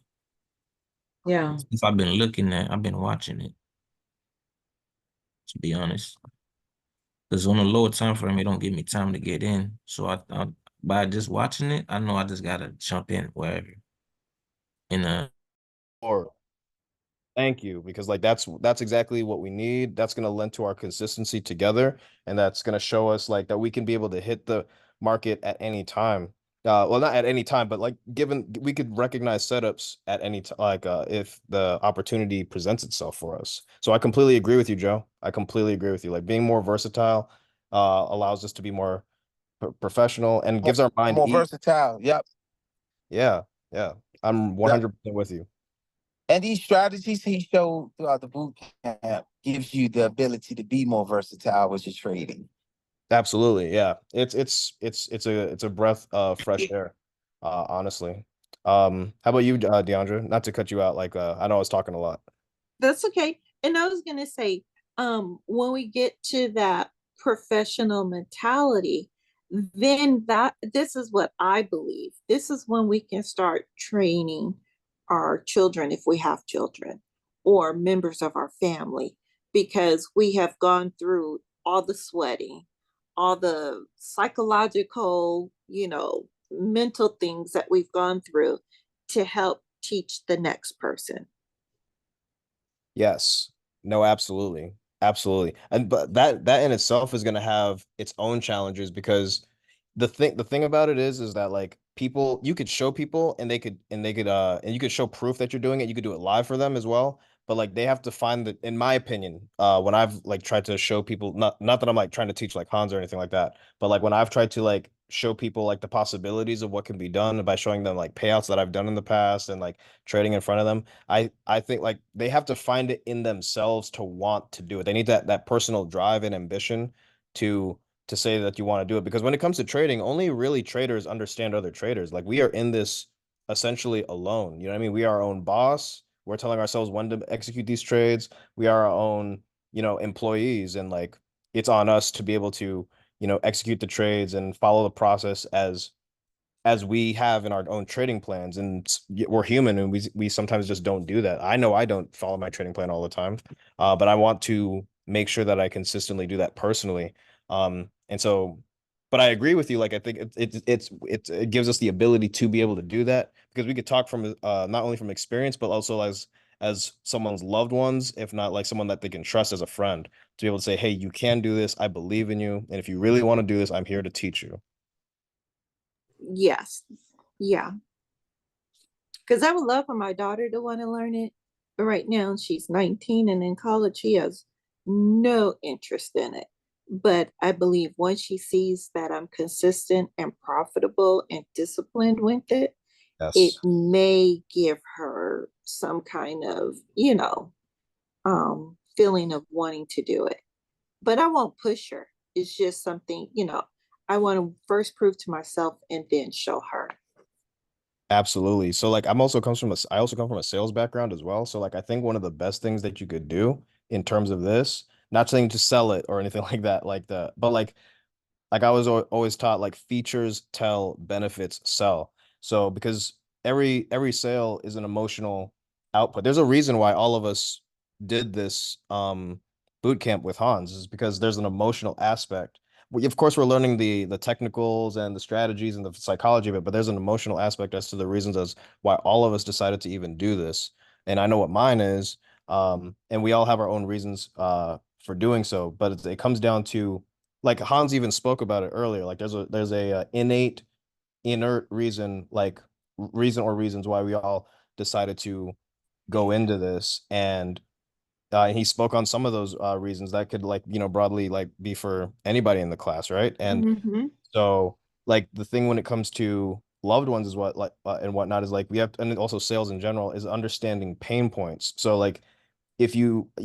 Yeah. If I've been watching it, to be honest. Because on a lower time frame, it don't give me time to get in. So I by just watching it, I know I just gotta jump in wherever. In a Or Thank you, because like that's exactly what we need. That's going to lend to our consistency together, and that's going to show us like that we can be able to hit the market at any time. Well, not at any time, but like given we could recognize setups at any time, like if the opportunity presents itself for us. So I completely agree with you, Joe. I completely agree with you. Like being more versatile allows us to be more professional and gives our mind More ease. versatile. Yep. Yeah, yeah. I'm 100% with you. And these strategies he showed throughout the boot camp gives you the ability to be more versatile with your trading. Absolutely, yeah. It's a breath of fresh air, honestly. How about you, Deandra? Not to cut you out, like I know I was talking a lot. That's okay. And I was gonna say, when we get to that professional mentality, then that this is what I believe. This is when we can start training our children if we have children or members of our family, because we have gone through all the sweating, all the psychological, mental things that we've gone through to help teach the next person. Yes. No, absolutely. Absolutely. And but that in itself is going to have its own challenges because the thing about it is that like people you could show people and you could show proof that you're doing it. You could do it live for them as well. But like they have to find that, in my opinion, when I've like tried to show people, not that I'm like trying to teach like Hans or anything like that, but like when I've tried to like show people like the possibilities of what can be done by showing them like payouts that I've done in the past and like trading in front of them. I think like they have to find it in themselves to want to do it. They need that personal drive and ambition to to say that you want to do it, because when it comes to trading, only really traders understand other traders. Like we are in this essentially alone. You know what I mean? We are our own boss. We're telling ourselves when to execute these trades. We are our own, employees, and like it's on us to be able to, execute the trades and follow the process as we have in our own trading plans. And we're human, and we sometimes just don't do that. I know I don't follow my trading plan all the time, but I want to make sure that I consistently do that personally. And so, but I agree with you. Like I think it gives us the ability to be able to do that because we could talk from not only from experience but also as someone's loved ones, if not like someone that they can trust as a friend, to be able to say, hey, you can do this. I believe in you, and if you really want to do this, I'm here to teach you. Yes. Yeah. Because I would love for my daughter to want to learn it. But right now she's 19 and in college, she has no interest in it. But I believe once she sees that I'm consistent and profitable and disciplined with it, it Yes. may give her some kind of, feeling of wanting to do it. But I won't push her. It's just something, I want to first prove to myself and then show her. Absolutely. So like I also come from a sales background as well. So like I think one of the best things that you could do in terms of this, not saying to sell it or anything like that, but like I was always taught, like features tell, benefits sell. So because every sale is an emotional output. There's a reason why all of us did this boot camp with Hans, is because there's an emotional aspect. Of course, we're learning the technicals and the strategies and the psychology of it, but there's an emotional aspect as to the reasons as why all of us decided to even do this. And I know what mine is. And we all have our own reasons for doing so, but it comes down to, like Hans even spoke about it earlier. Like there's a innate, inert reason, like reason or reasons why we all decided to go into this, and he spoke on some of those reasons that could, like, broadly like be for anybody in the class, right? And Mm-hmm. so like the thing when it comes to loved ones is what like and whatnot is like we have, and also sales in general, is understanding pain points. So like if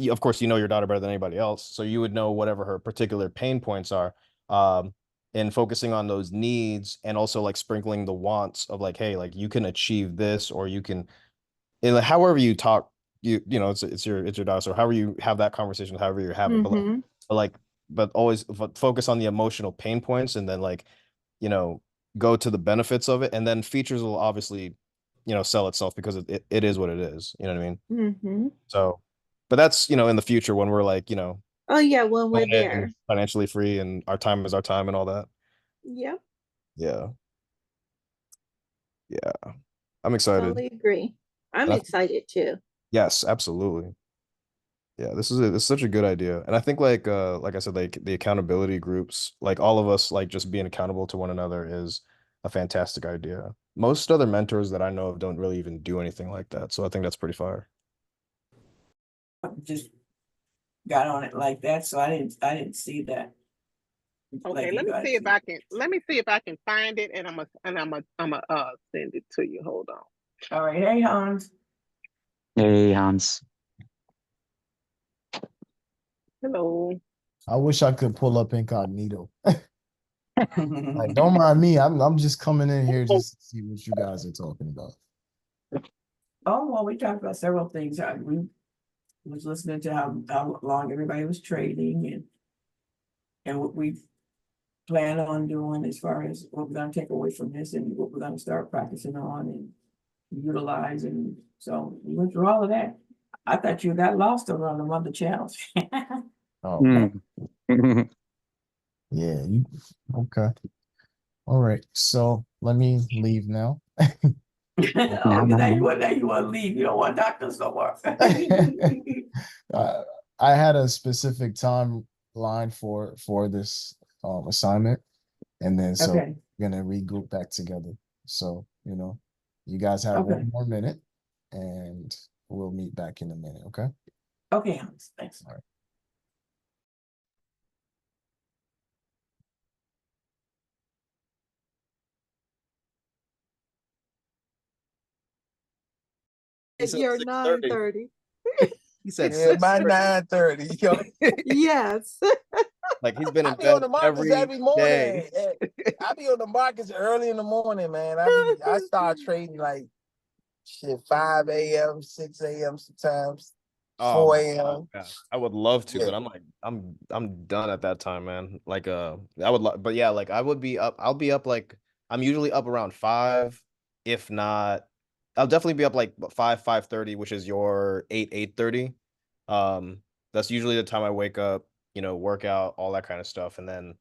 of course you know your daughter better than anybody else, so you would know whatever her particular pain points are, um and focusing on those needs, and also like sprinkling the wants of like, hey, like you can achieve this, or you can, and like, however you talk, it's your daughter, so however you have that conversation, however you have it, Mm-hmm. but always focus on the emotional pain points, and then like, you know go to the benefits of it, and then features will obviously, sell itself, because it is what it is, you know what I mean? Mm-hmm. So, but that's, in the future when we're like, Oh yeah, when we're going in there. financially free and our time is our time and all that. Yep. Yeah. Yeah. I'm excited. Totally agree. I'm And excited too. Yes, absolutely. Yeah, this is such a good idea. And I think like I said, like the accountability groups, like all of us like just being accountable to one another is a fantastic idea. Most other mentors that I know of don't really even do anything like that. So I think that's pretty fire. Just got on it like that, so I didn't see that. Okay, Like let you me guys see if see. I can find it, and I'm a send it to you. Hold on. All right, hey Hans. Hey, Hans. Hello. I wish I could pull up incognito. Like, don't mind me. I'm just coming in here just to see what you guys are talking about. Oh, well, we talked about several things. We was listening to how long everybody was trading and what we plan on doing as far as what we're gonna take away from this and what we're gonna start practicing on and utilizing. So we went through all of that. I thought you got lost around the other channels. Oh, Mm. yeah. Okay. All right. So let me leave now. Oh, now you want to leave. You don't want doctors no more. I had a specific timeline for this assignment, and then so Okay. we're gonna regroup back together. So you guys have Okay. one more minute, and we'll meet back in a minute. Okay. Okay, Hans. Thanks. All right. He said You're 6:30. 9:30. He said Yeah, by 6:30. 9:30. Yo, Yes. Like he's been I in be on bed the markets every every morning. day. I be on the markets early in the morning, man. I start trading like shit 5 a.m., 6 a.m. sometimes, Oh 4 my God. a.m. Yeah. I would love to, Yeah. but I'm like, I'm done at that time, man. Like I would love, but yeah, like I would be up, I'll be up like I'm usually up around 5, if not, I'll definitely be up like 5:30, which is your 8:30. Um, that's usually the time I wake up, work out, all that kind of stuff. And then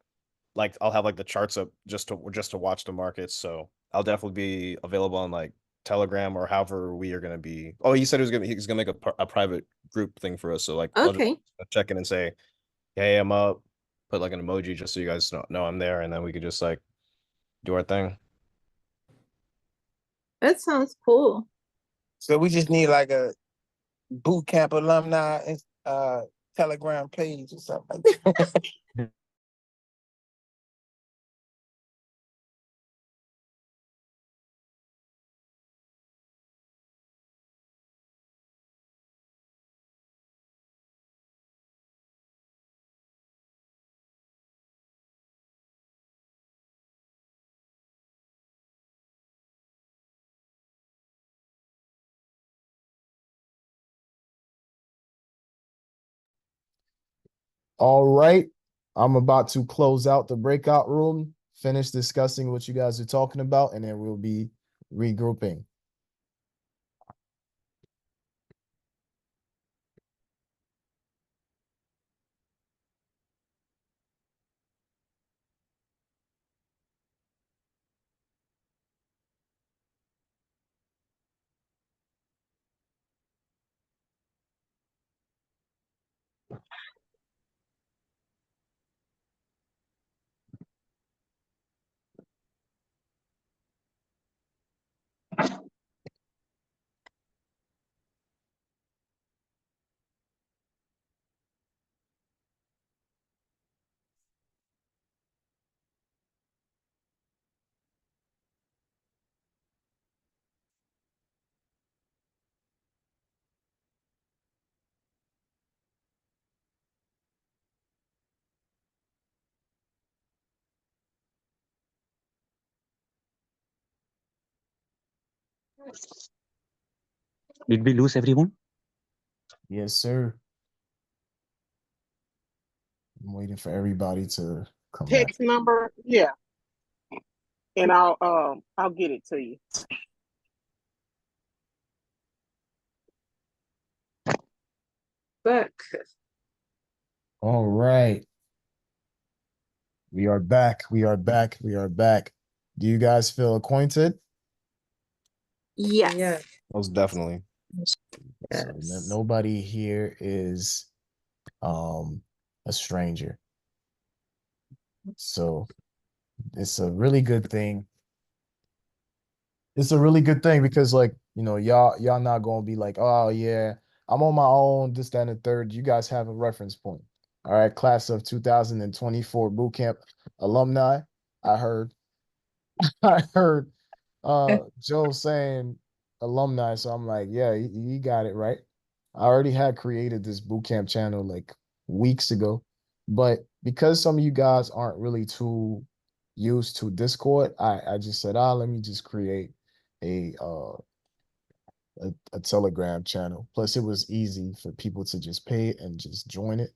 like I'll have like the charts up just to watch the markets. So I'll definitely be available on like Telegram or however we are gonna be. Oh, he said he's gonna make a private group thing for us. So like I'll just Okay. check in and say, hey, I'm up, put like an emoji just so you guys know I'm there, and then we could just like do our thing. That sounds cool. So we just need like a boot camp alumni Telegram page or something like that. All right. I'm about to close out the breakout room, finish discussing what you guys are talking about, and then we'll be regrouping. Did we lose everyone? Yes, sir. I'm waiting for everybody to come back. Text number, yeah, and I'll get it to you. Back. All right. We are back. We are back. We are back. Do you guys feel acquainted? Yes. Yeah. Most definitely. So Yes. nobody here is a stranger. So it's a really good thing. It's a really good thing because like, you know, y'all not gonna be like, oh yeah, I'm on my own, this, that, and the third. You guys have a reference point. All right, class of 2024 bootcamp alumni. I heard I heard Joe saying alumni, so I'm like, yeah, he got it right. I already had created this bootcamp channel like weeks ago, but because some of you guys aren't really too used to Discord, I just said, let me just create a uh a Telegram channel. Plus, it was easy for people to just pay it and just join it,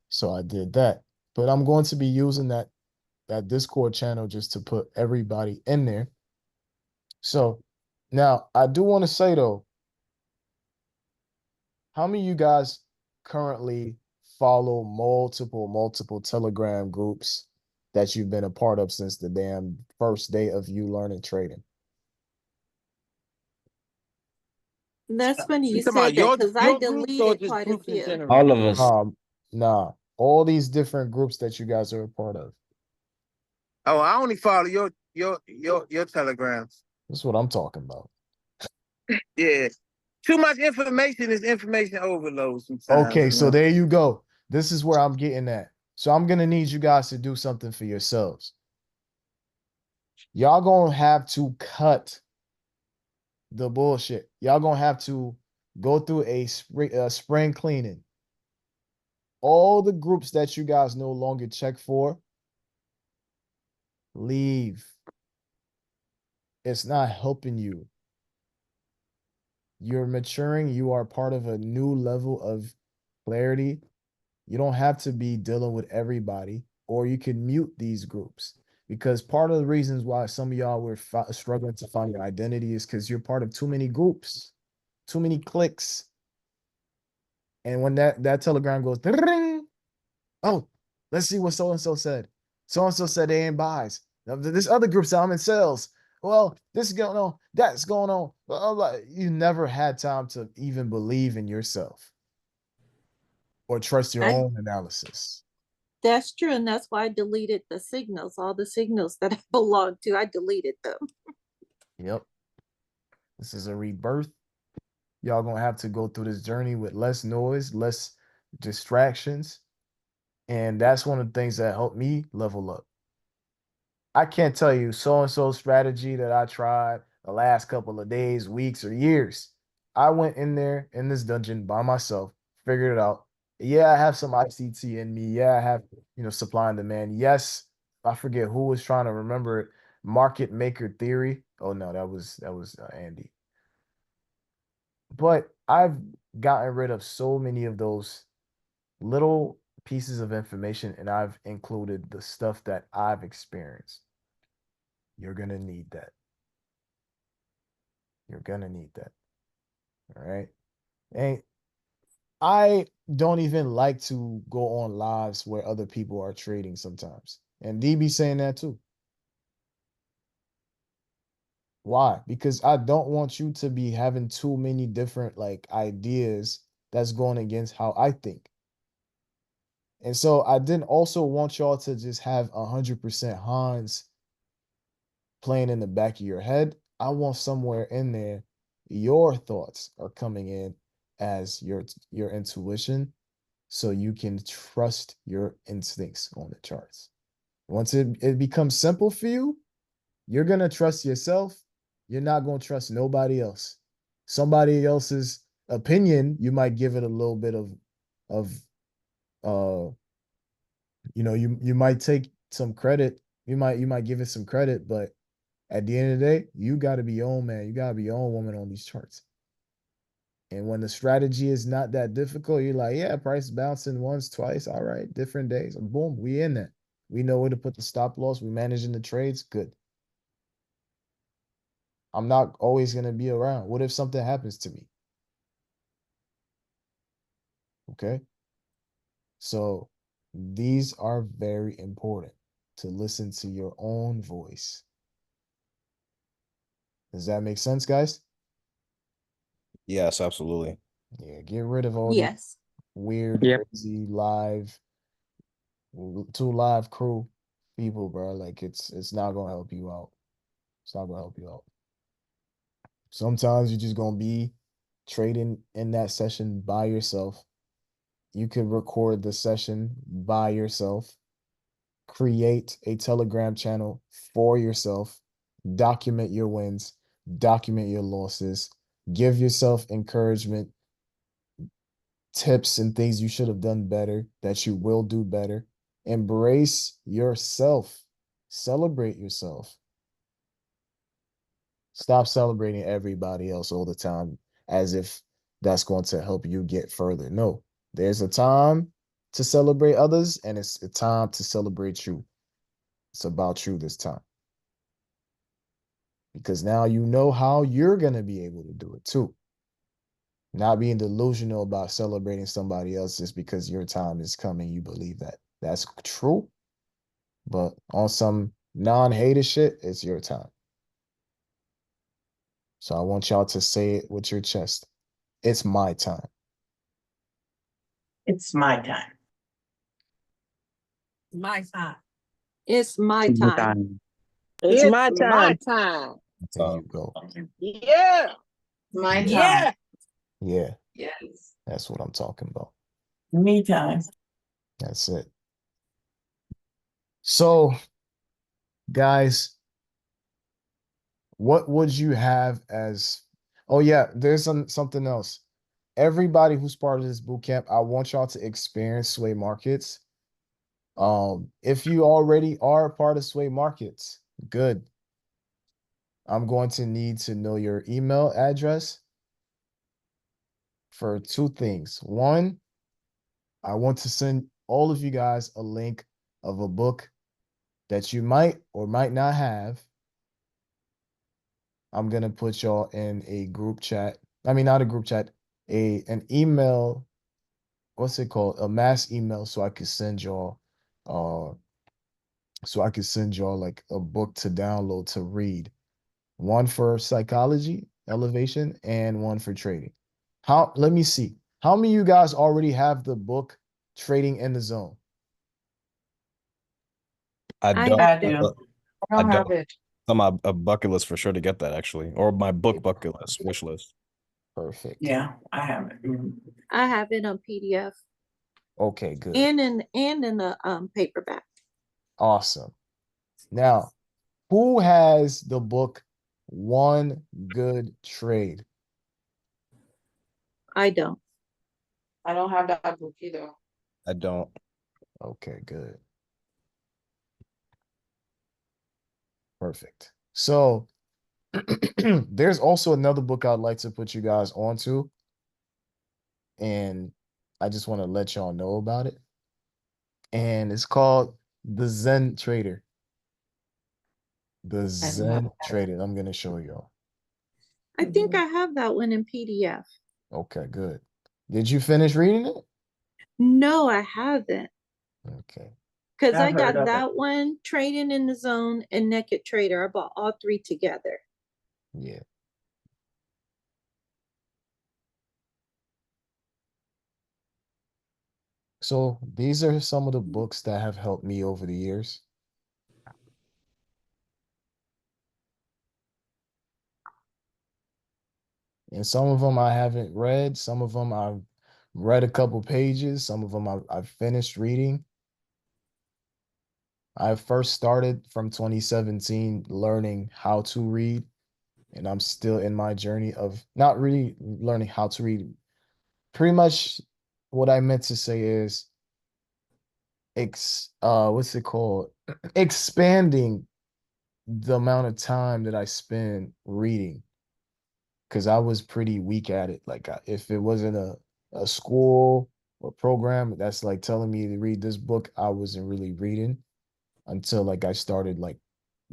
so I did that. But I'm going to be using that Discord channel just to put everybody in there. So now I do want to say though, how many of you guys currently follow multiple Telegram groups that you've been a part of since the damn first day of you learning trading? That's funny you You talking about said that because I your groups or deleted just quite a groups in few. general? All of us. Nah, all these different groups that you guys are a part of. Oh, I only follow your telegrams. That's what I'm talking about. Yeah. Too much information is information overload sometimes. Okay, you so know? there you go. This is where I'm getting at. So I'm gonna need you guys to do something for yourselves. Y'all gonna have to cut the bullshit. Y'all gonna have to go through a spring cleaning. All the groups that you guys no longer check for, leave. It's not helping you. You're maturing. You are part of a new level of clarity. You don't have to be dealing with everybody, or you can mute these groups. Because part of the reasons why some of y'all were struggling to find your identity is because you're part of too many groups, too many cliques. And when that telegram goes, ding, oh, let's see what so and so said. So and so said they ain't buys. Now, this other group said I'm in sales. Well, this is going on, that's going on. You never had time to even believe in yourself or trust your I own analysis. That's true, and that's why I deleted the signals. All the signals that I belonged to, I deleted them. Yep. This is a rebirth. Y'all gonna have to go through this journey with less noise, less distractions. And that's one of the things that helped me level up. I can't tell you so-and-so strategy that I tried the last couple of days, weeks, or years. I went in there in this dungeon by myself, figured it out. Yeah, I have some ICT in me. Yeah, I have, supply and demand. Yes, I forget who was trying to remember it. Market maker theory. Oh no, that was Andy. But I've gotten rid of so many of those little pieces of information, and I've included the stuff that I've experienced. You're going to need that. You're going to need that. All right. And I don't even like to go on lives where other people are trading sometimes. And DB saying that too. Why? Because I don't want you to be having too many different like ideas that's going against how I think. And so I didn't also want y'all to just have 100% Hans playing in the back of your head. I want somewhere in there your thoughts are coming in as your intuition, so you can trust your instincts on the charts. Once it becomes simple for you, you're gonna trust yourself. You're not gonna trust nobody else. Somebody else's opinion, you might give it a little bit of you might take some credit. You might give it some credit, but at the end of the day, you got to be your own man. You got to be your own woman on these charts. And when the strategy is not that difficult, you're like, yeah, price bouncing once, twice. All right, different days. Boom, we in that. We know where to put the stop loss. We managing the trades. Good. I'm not always going to be around. What if something happens to me? Okay. So these are very important to listen to your own voice. Does that make sense, guys? Yes, absolutely. Yeah, get rid of all these Yes. weird, Yep. crazy too live crew people, bro. Like it's not gonna help you out. It's not gonna help you out. Sometimes you're just gonna be trading in that session by yourself. You could record the session by yourself, create a Telegram channel for yourself, document your wins, document your losses, give yourself encouragement, tips and things you should have done better, that you will do better. Embrace yourself, celebrate yourself. Stop celebrating everybody else all the time as if that's going to help you get further. No, there's a time to celebrate others, and it's a time to celebrate you. It's about you this time. Because now you know how you're going to be able to do it too. Not being delusional about celebrating somebody else just because your time is coming. You believe that. That's true. But on some non-hater shit, it's your time. So I want y'all to say it with your chest. It's my time. It's my time. My time. It's my My time. time. It's It's my my time. time. There you go. Yeah. My Yeah. time. Yeah, Yes. that's what I'm talking about. Me time. That's it. So, guys, what would you have as? Oh yeah, there's something else. Everybody who's part of this boot camp, I want y'all to experience sway markets. If you already are a part of sway markets, good. I'm going to need to know your email address for two things. One, I want to send all of you guys a link of a book that you might or might not have. I'm gonna put y'all in a group chat. I mean, not a group chat, an email. What's it called? A mass email, so I could send y'all, like a book to download to read. One for psychology, elevation, and one for trading. Let me see. How many of you guys already have the book Trading in the Zone? I I don't. I have it. do. I I don't have don't. it. On my a bucket list for sure to get that actually, or my book bucket list, wish list. Perfect. Yeah, I have it. I have it on PDF Okay, good. and in a paperback. Awesome. Now, who has the book One Good Trade? I don't. I don't have that book either. I don't. Okay, good. Perfect. So there's also another book I'd like to put you guys onto, and I just want to let y'all know about it. And it's called The Zen Trader. The Zen Trader. I'm going to show y'all. I think I have that one in PDF. Okay, good. Did you finish reading it? No, I haven't. Okay. Because I I've heard got of it. that one, Trading in the Zone, and Naked Trader. I bought all three together. Yeah. So these are some of the books that have helped me over the years. And some of them I haven't read. Some of them I've read a couple pages. Some of them I've finished reading. I first started from 2017 learning how to read, and I'm still in my journey of not really learning how to read. Pretty much what I meant to say is what's it called? Expanding the amount of time that I spend reading, because I was pretty weak at it. Like if it wasn't a school or program that's like telling me to read this book, I wasn't really reading until like I started like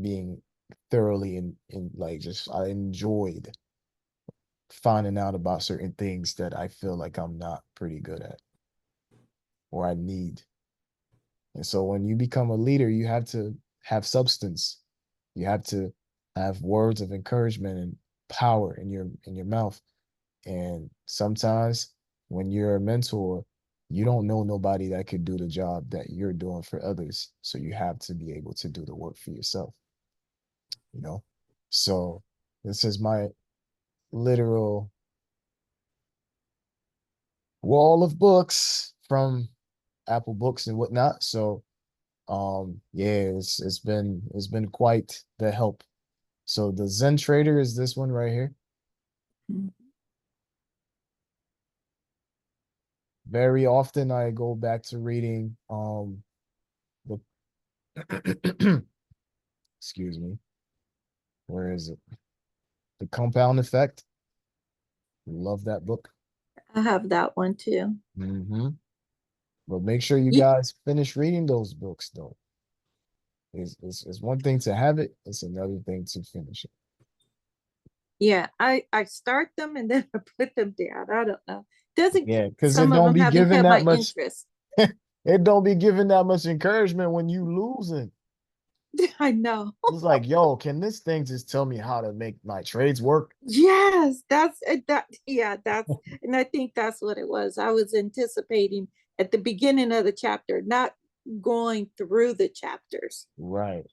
being thoroughly in like just I enjoyed finding out about certain things that I feel like I'm not pretty good at or I need. And so when you become a leader, you have to have substance. You have to have words of encouragement and power in your mouth. And sometimes when you're a mentor, you don't know nobody that could do the job that you're doing for others. So you have to be able to do the work for yourself, you know? So this is my literal wall of books from Apple Books and whatnot. So yeah, it's been quite the help. So the Zen Trader is this one right here. Very often I go back to reading the excuse me, where is it? The Compound Effect. Love that book. I have that one too. Mm-hmm. But make sure you Ye- guys finish reading those books though. It's one thing to have it, it's another thing to finish it. Yeah, I start them and then I put them down. I don't know. Doesn't Yeah, because it some of don't them be haven't giving kept that my much interest. it don't be giving that much encouragement when you losing. I know. It's like, yo, can this thing just tell me how to make my trades work? Yes, that's and I think that's what it was. I was anticipating at the beginning of the chapter, not going through the chapters. Right.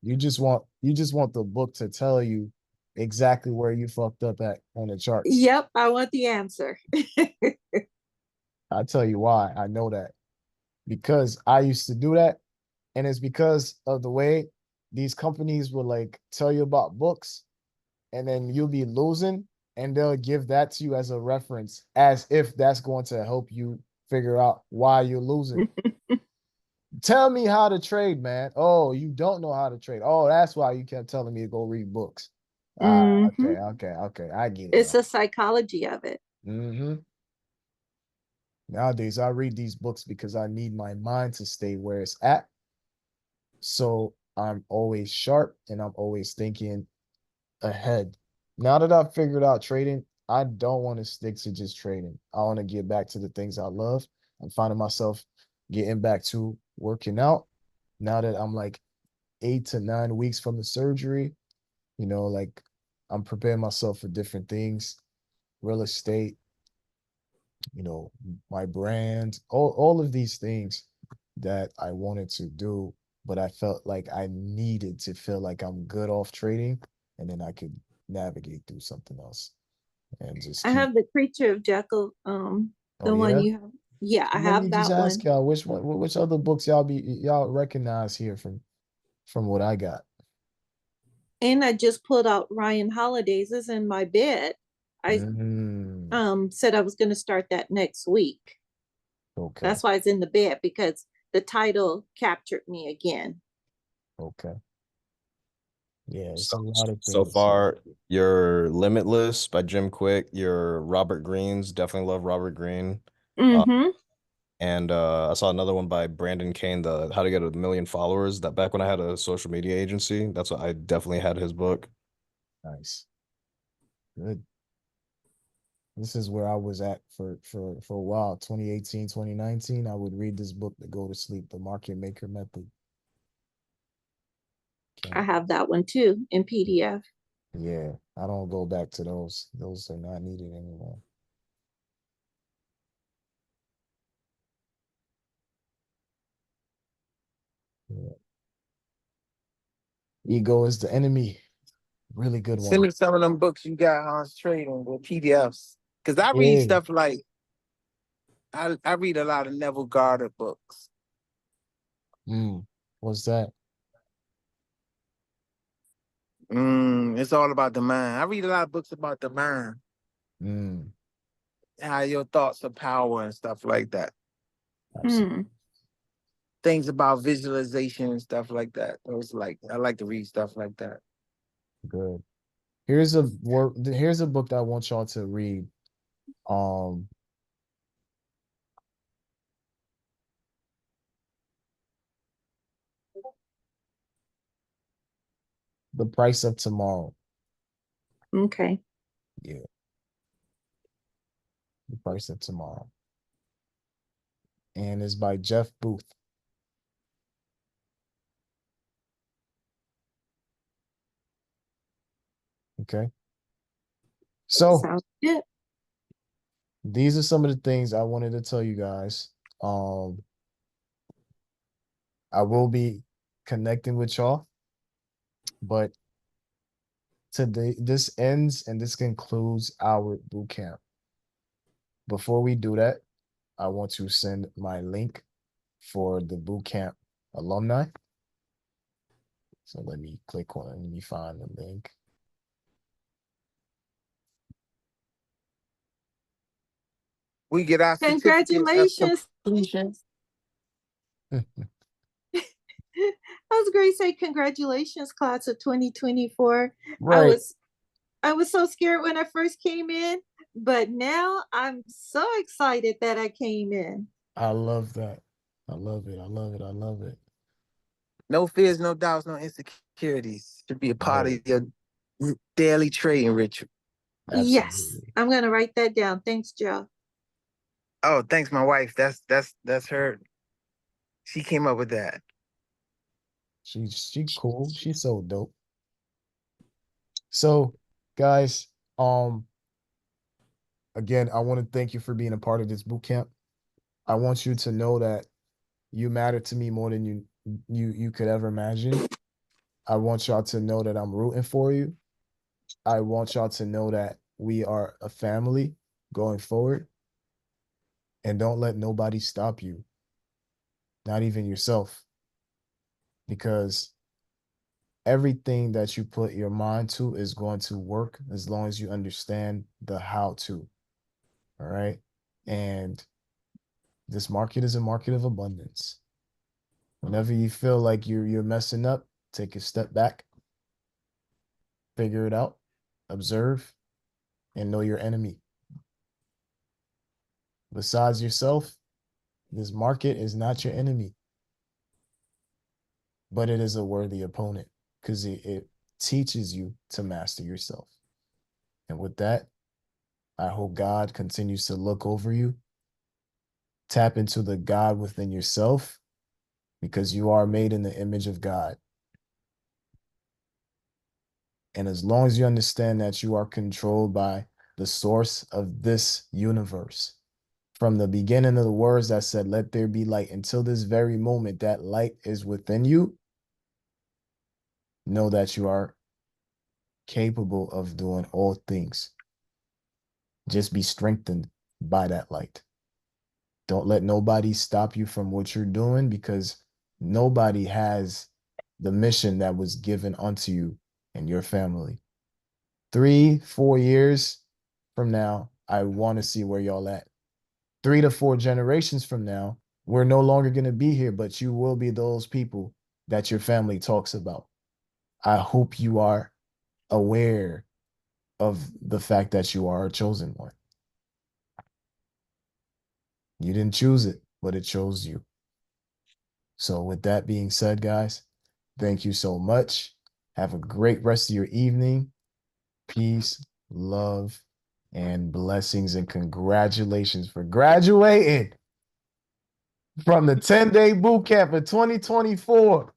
You just want the book to tell you exactly where you fucked up at on the charts. Yep, I want the answer. I'll tell you why I know that. Because I used to do that. And it's because of the way these companies will like tell you about books, and then you'll be losing, and they'll give that to you as a reference, as if that's going to help you figure out why you're losing. Tell me how to trade, man. Oh, you don't know how to trade. Oh, that's why you kept telling me to go read books. Mhm. Okay. I get it It's now. the psychology of it. Mm-hmm. Nowadays, I read these books because I need my mind to stay where it's at. So I'm always sharp and I'm always thinking ahead. Now that I've figured out trading, I don't want to stick to just trading. I want to get back to the things I love. I'm finding myself getting back to working out now that I'm like 8 to 9 weeks from the surgery. Like I'm preparing myself for different things, real estate, my brand, all of these things that I wanted to do, but I felt like I needed to feel like I'm good off trading, and then I could navigate through something else and just I keep. have the Creature of Jekyll, Oh the one yeah. you have. Yeah, I Let me have just that ask one. y'all which other books y'all recognize here from what I got. And I just pulled out Ryan Holiday's is in my bed. I Mm, said I was going to start that next week. okay. That's why it's in the bed, because the title captured me again. Okay. Yeah, it's So, a lot of so things. far, your Limitless by Jim Quick, your Robert Greene's, definitely love Robert Greene. Uh, Mm-hmm. and I saw another one by Brandon Kane, the How to Get a Million Followers. That back when I had a social media agency, that's what I definitely had his book. Nice. Good. This is where I was at for a while. 2018, 2019. I would read this book to go to sleep, The Market Maker Method. I Okay. have that one too in PDF. Yeah, I don't go back to those. Those are not needed anymore. Yeah. Ego is the enemy. Really good Send one. me some of them books you got, Hans, trading with PDFs. Because I read Yeah. stuff like, I read a lot of Neville Goddard books. What's that? It's all about the mind. I read a lot of books about the mind, Mm, how your thoughts are power and stuff like that. absolutely. Things about visualization and stuff like that. I like to read stuff like that. Good. Here's a book that I want y'all to read. Um, The Price of Tomorrow. Okay. Yeah, The Price of Tomorrow. And it's by Jeff Booth. Okay. So Sounds good. these are some of the things I wanted to tell you guys. I will be connecting with y'all, but today this ends and this concludes our boot camp. Before we do that, I want to send my link for the boot camp alumni. So let me click on it. Let me find the link. We get our certificate of Congratulations. completion. I was going to say congratulations, class of 2024. Right. I was so scared when I first came in, but now I'm so excited that I came in. I love that. I love it. I love it. I love it. No fears, no doubts, no insecurities. Should be a part No. of your daily trading ritual. Yes, Absolutely. I'm going to write that down. Thanks, Joe. Oh, thanks, my wife. That's her. She came up with that. She cool. She's so dope. So, guys, again, I want to thank you for being a part of this boot camp. I want you to know that you matter to me more than you could ever imagine. I want y'all to know that I'm rooting for you. I want y'all to know that we are a family going forward. And don't let nobody stop you, not even yourself, because everything that you put your mind to is going to work as long as you understand the how to. All right. And this market is a market of abundance. Whenever you feel like you're messing up, take a step back, figure it out, observe, and know your enemy. Besides yourself, this market is not your enemy, but it is a worthy opponent because it teaches you to master yourself. And with that, I hope God continues to look over you. Tap into the God within yourself because you are made in the image of God. And as long as you understand that you are controlled by the source of this universe, from the beginning of the words that said, let there be light, until this very moment, that light is within you, know that you are capable of doing all things. Just be strengthened by that light. Don't let nobody stop you from what you're doing because nobody has the mission that was given unto you and your family. 3-4 years from now, I want to see where y'all at. 3 to 4 generations from now, we're no longer going to be here, but you will be those people that your family talks about. I hope you are aware of the fact that you are a chosen one. You didn't choose it, but it chose you. So with that being said, guys, thank you so much. Have a great rest of your evening. Peace, love, and blessings, and congratulations for graduating from the 10-day boot camp in 2024.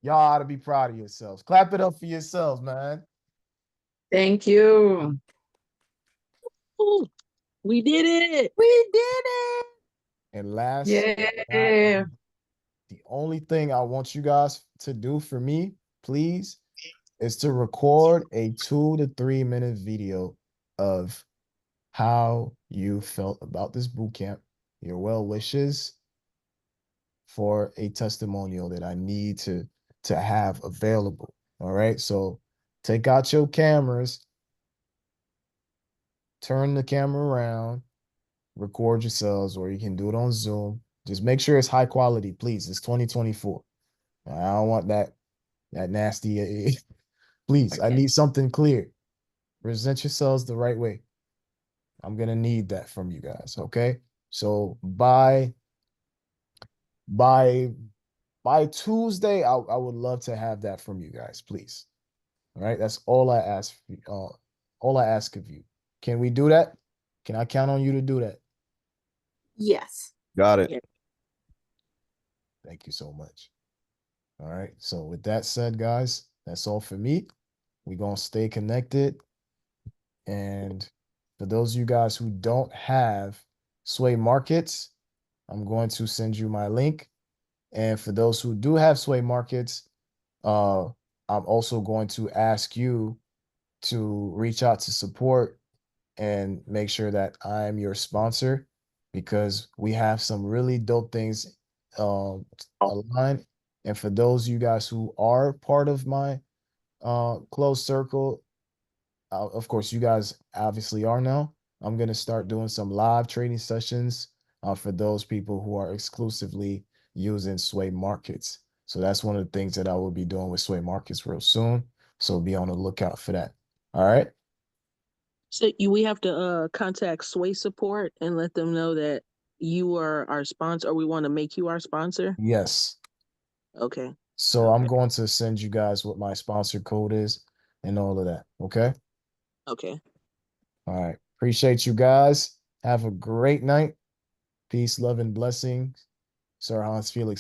Y'all ought to be proud of yourselves. Clap it up for yourselves, man. Thank you. Ooh, we did it. We did it. And last, not Yeah. least, the only thing I want you guys to do for me, please, is to record a 2 to 3 minute video of how you felt about this boot camp, your well wishes for a testimonial that I need to have available. All right. So take out your cameras, turn the camera around, record yourselves, or you can do it on Zoom. Just make sure it's high quality, please. It's 2024. I don't want that nasty. Please, I Okay. need something clear. Present yourselves the right way. I'm gonna need that from you guys. Okay. So by Tuesday, I would love to have that from you guys, please. All right. That's all I ask. All I ask of you. Can we do that? Can I count on you to do that? Yes. Got it. Yeah. Thank you so much. All right. So with that said, guys, that's all for me. We're gonna stay connected and For those of you guys who don't have Sway Markets, I'm going to send you my link. And for those who do have Sway Markets, I'm also going to ask you to reach out to support and make sure that I'm your sponsor, because we have some really dope things aligned. And for those of you guys who are part of my closed circle, of course, you guys obviously are now. I'm going to start doing some live trading sessions for those people who are exclusively using Sway Markets. So that's one of the things that I will be doing with Sway Markets real soon. So be on the lookout for that. All right. So we have to contact Sway Support and let them know that you are our sponsor, or we want to make you our sponsor. Yes. Okay. So I'm going to send you guys what my sponsor code is and all of that. Okay. Okay. All right. Appreciate you guys. Have a great night. Peace, love, and blessings. SirHansFelix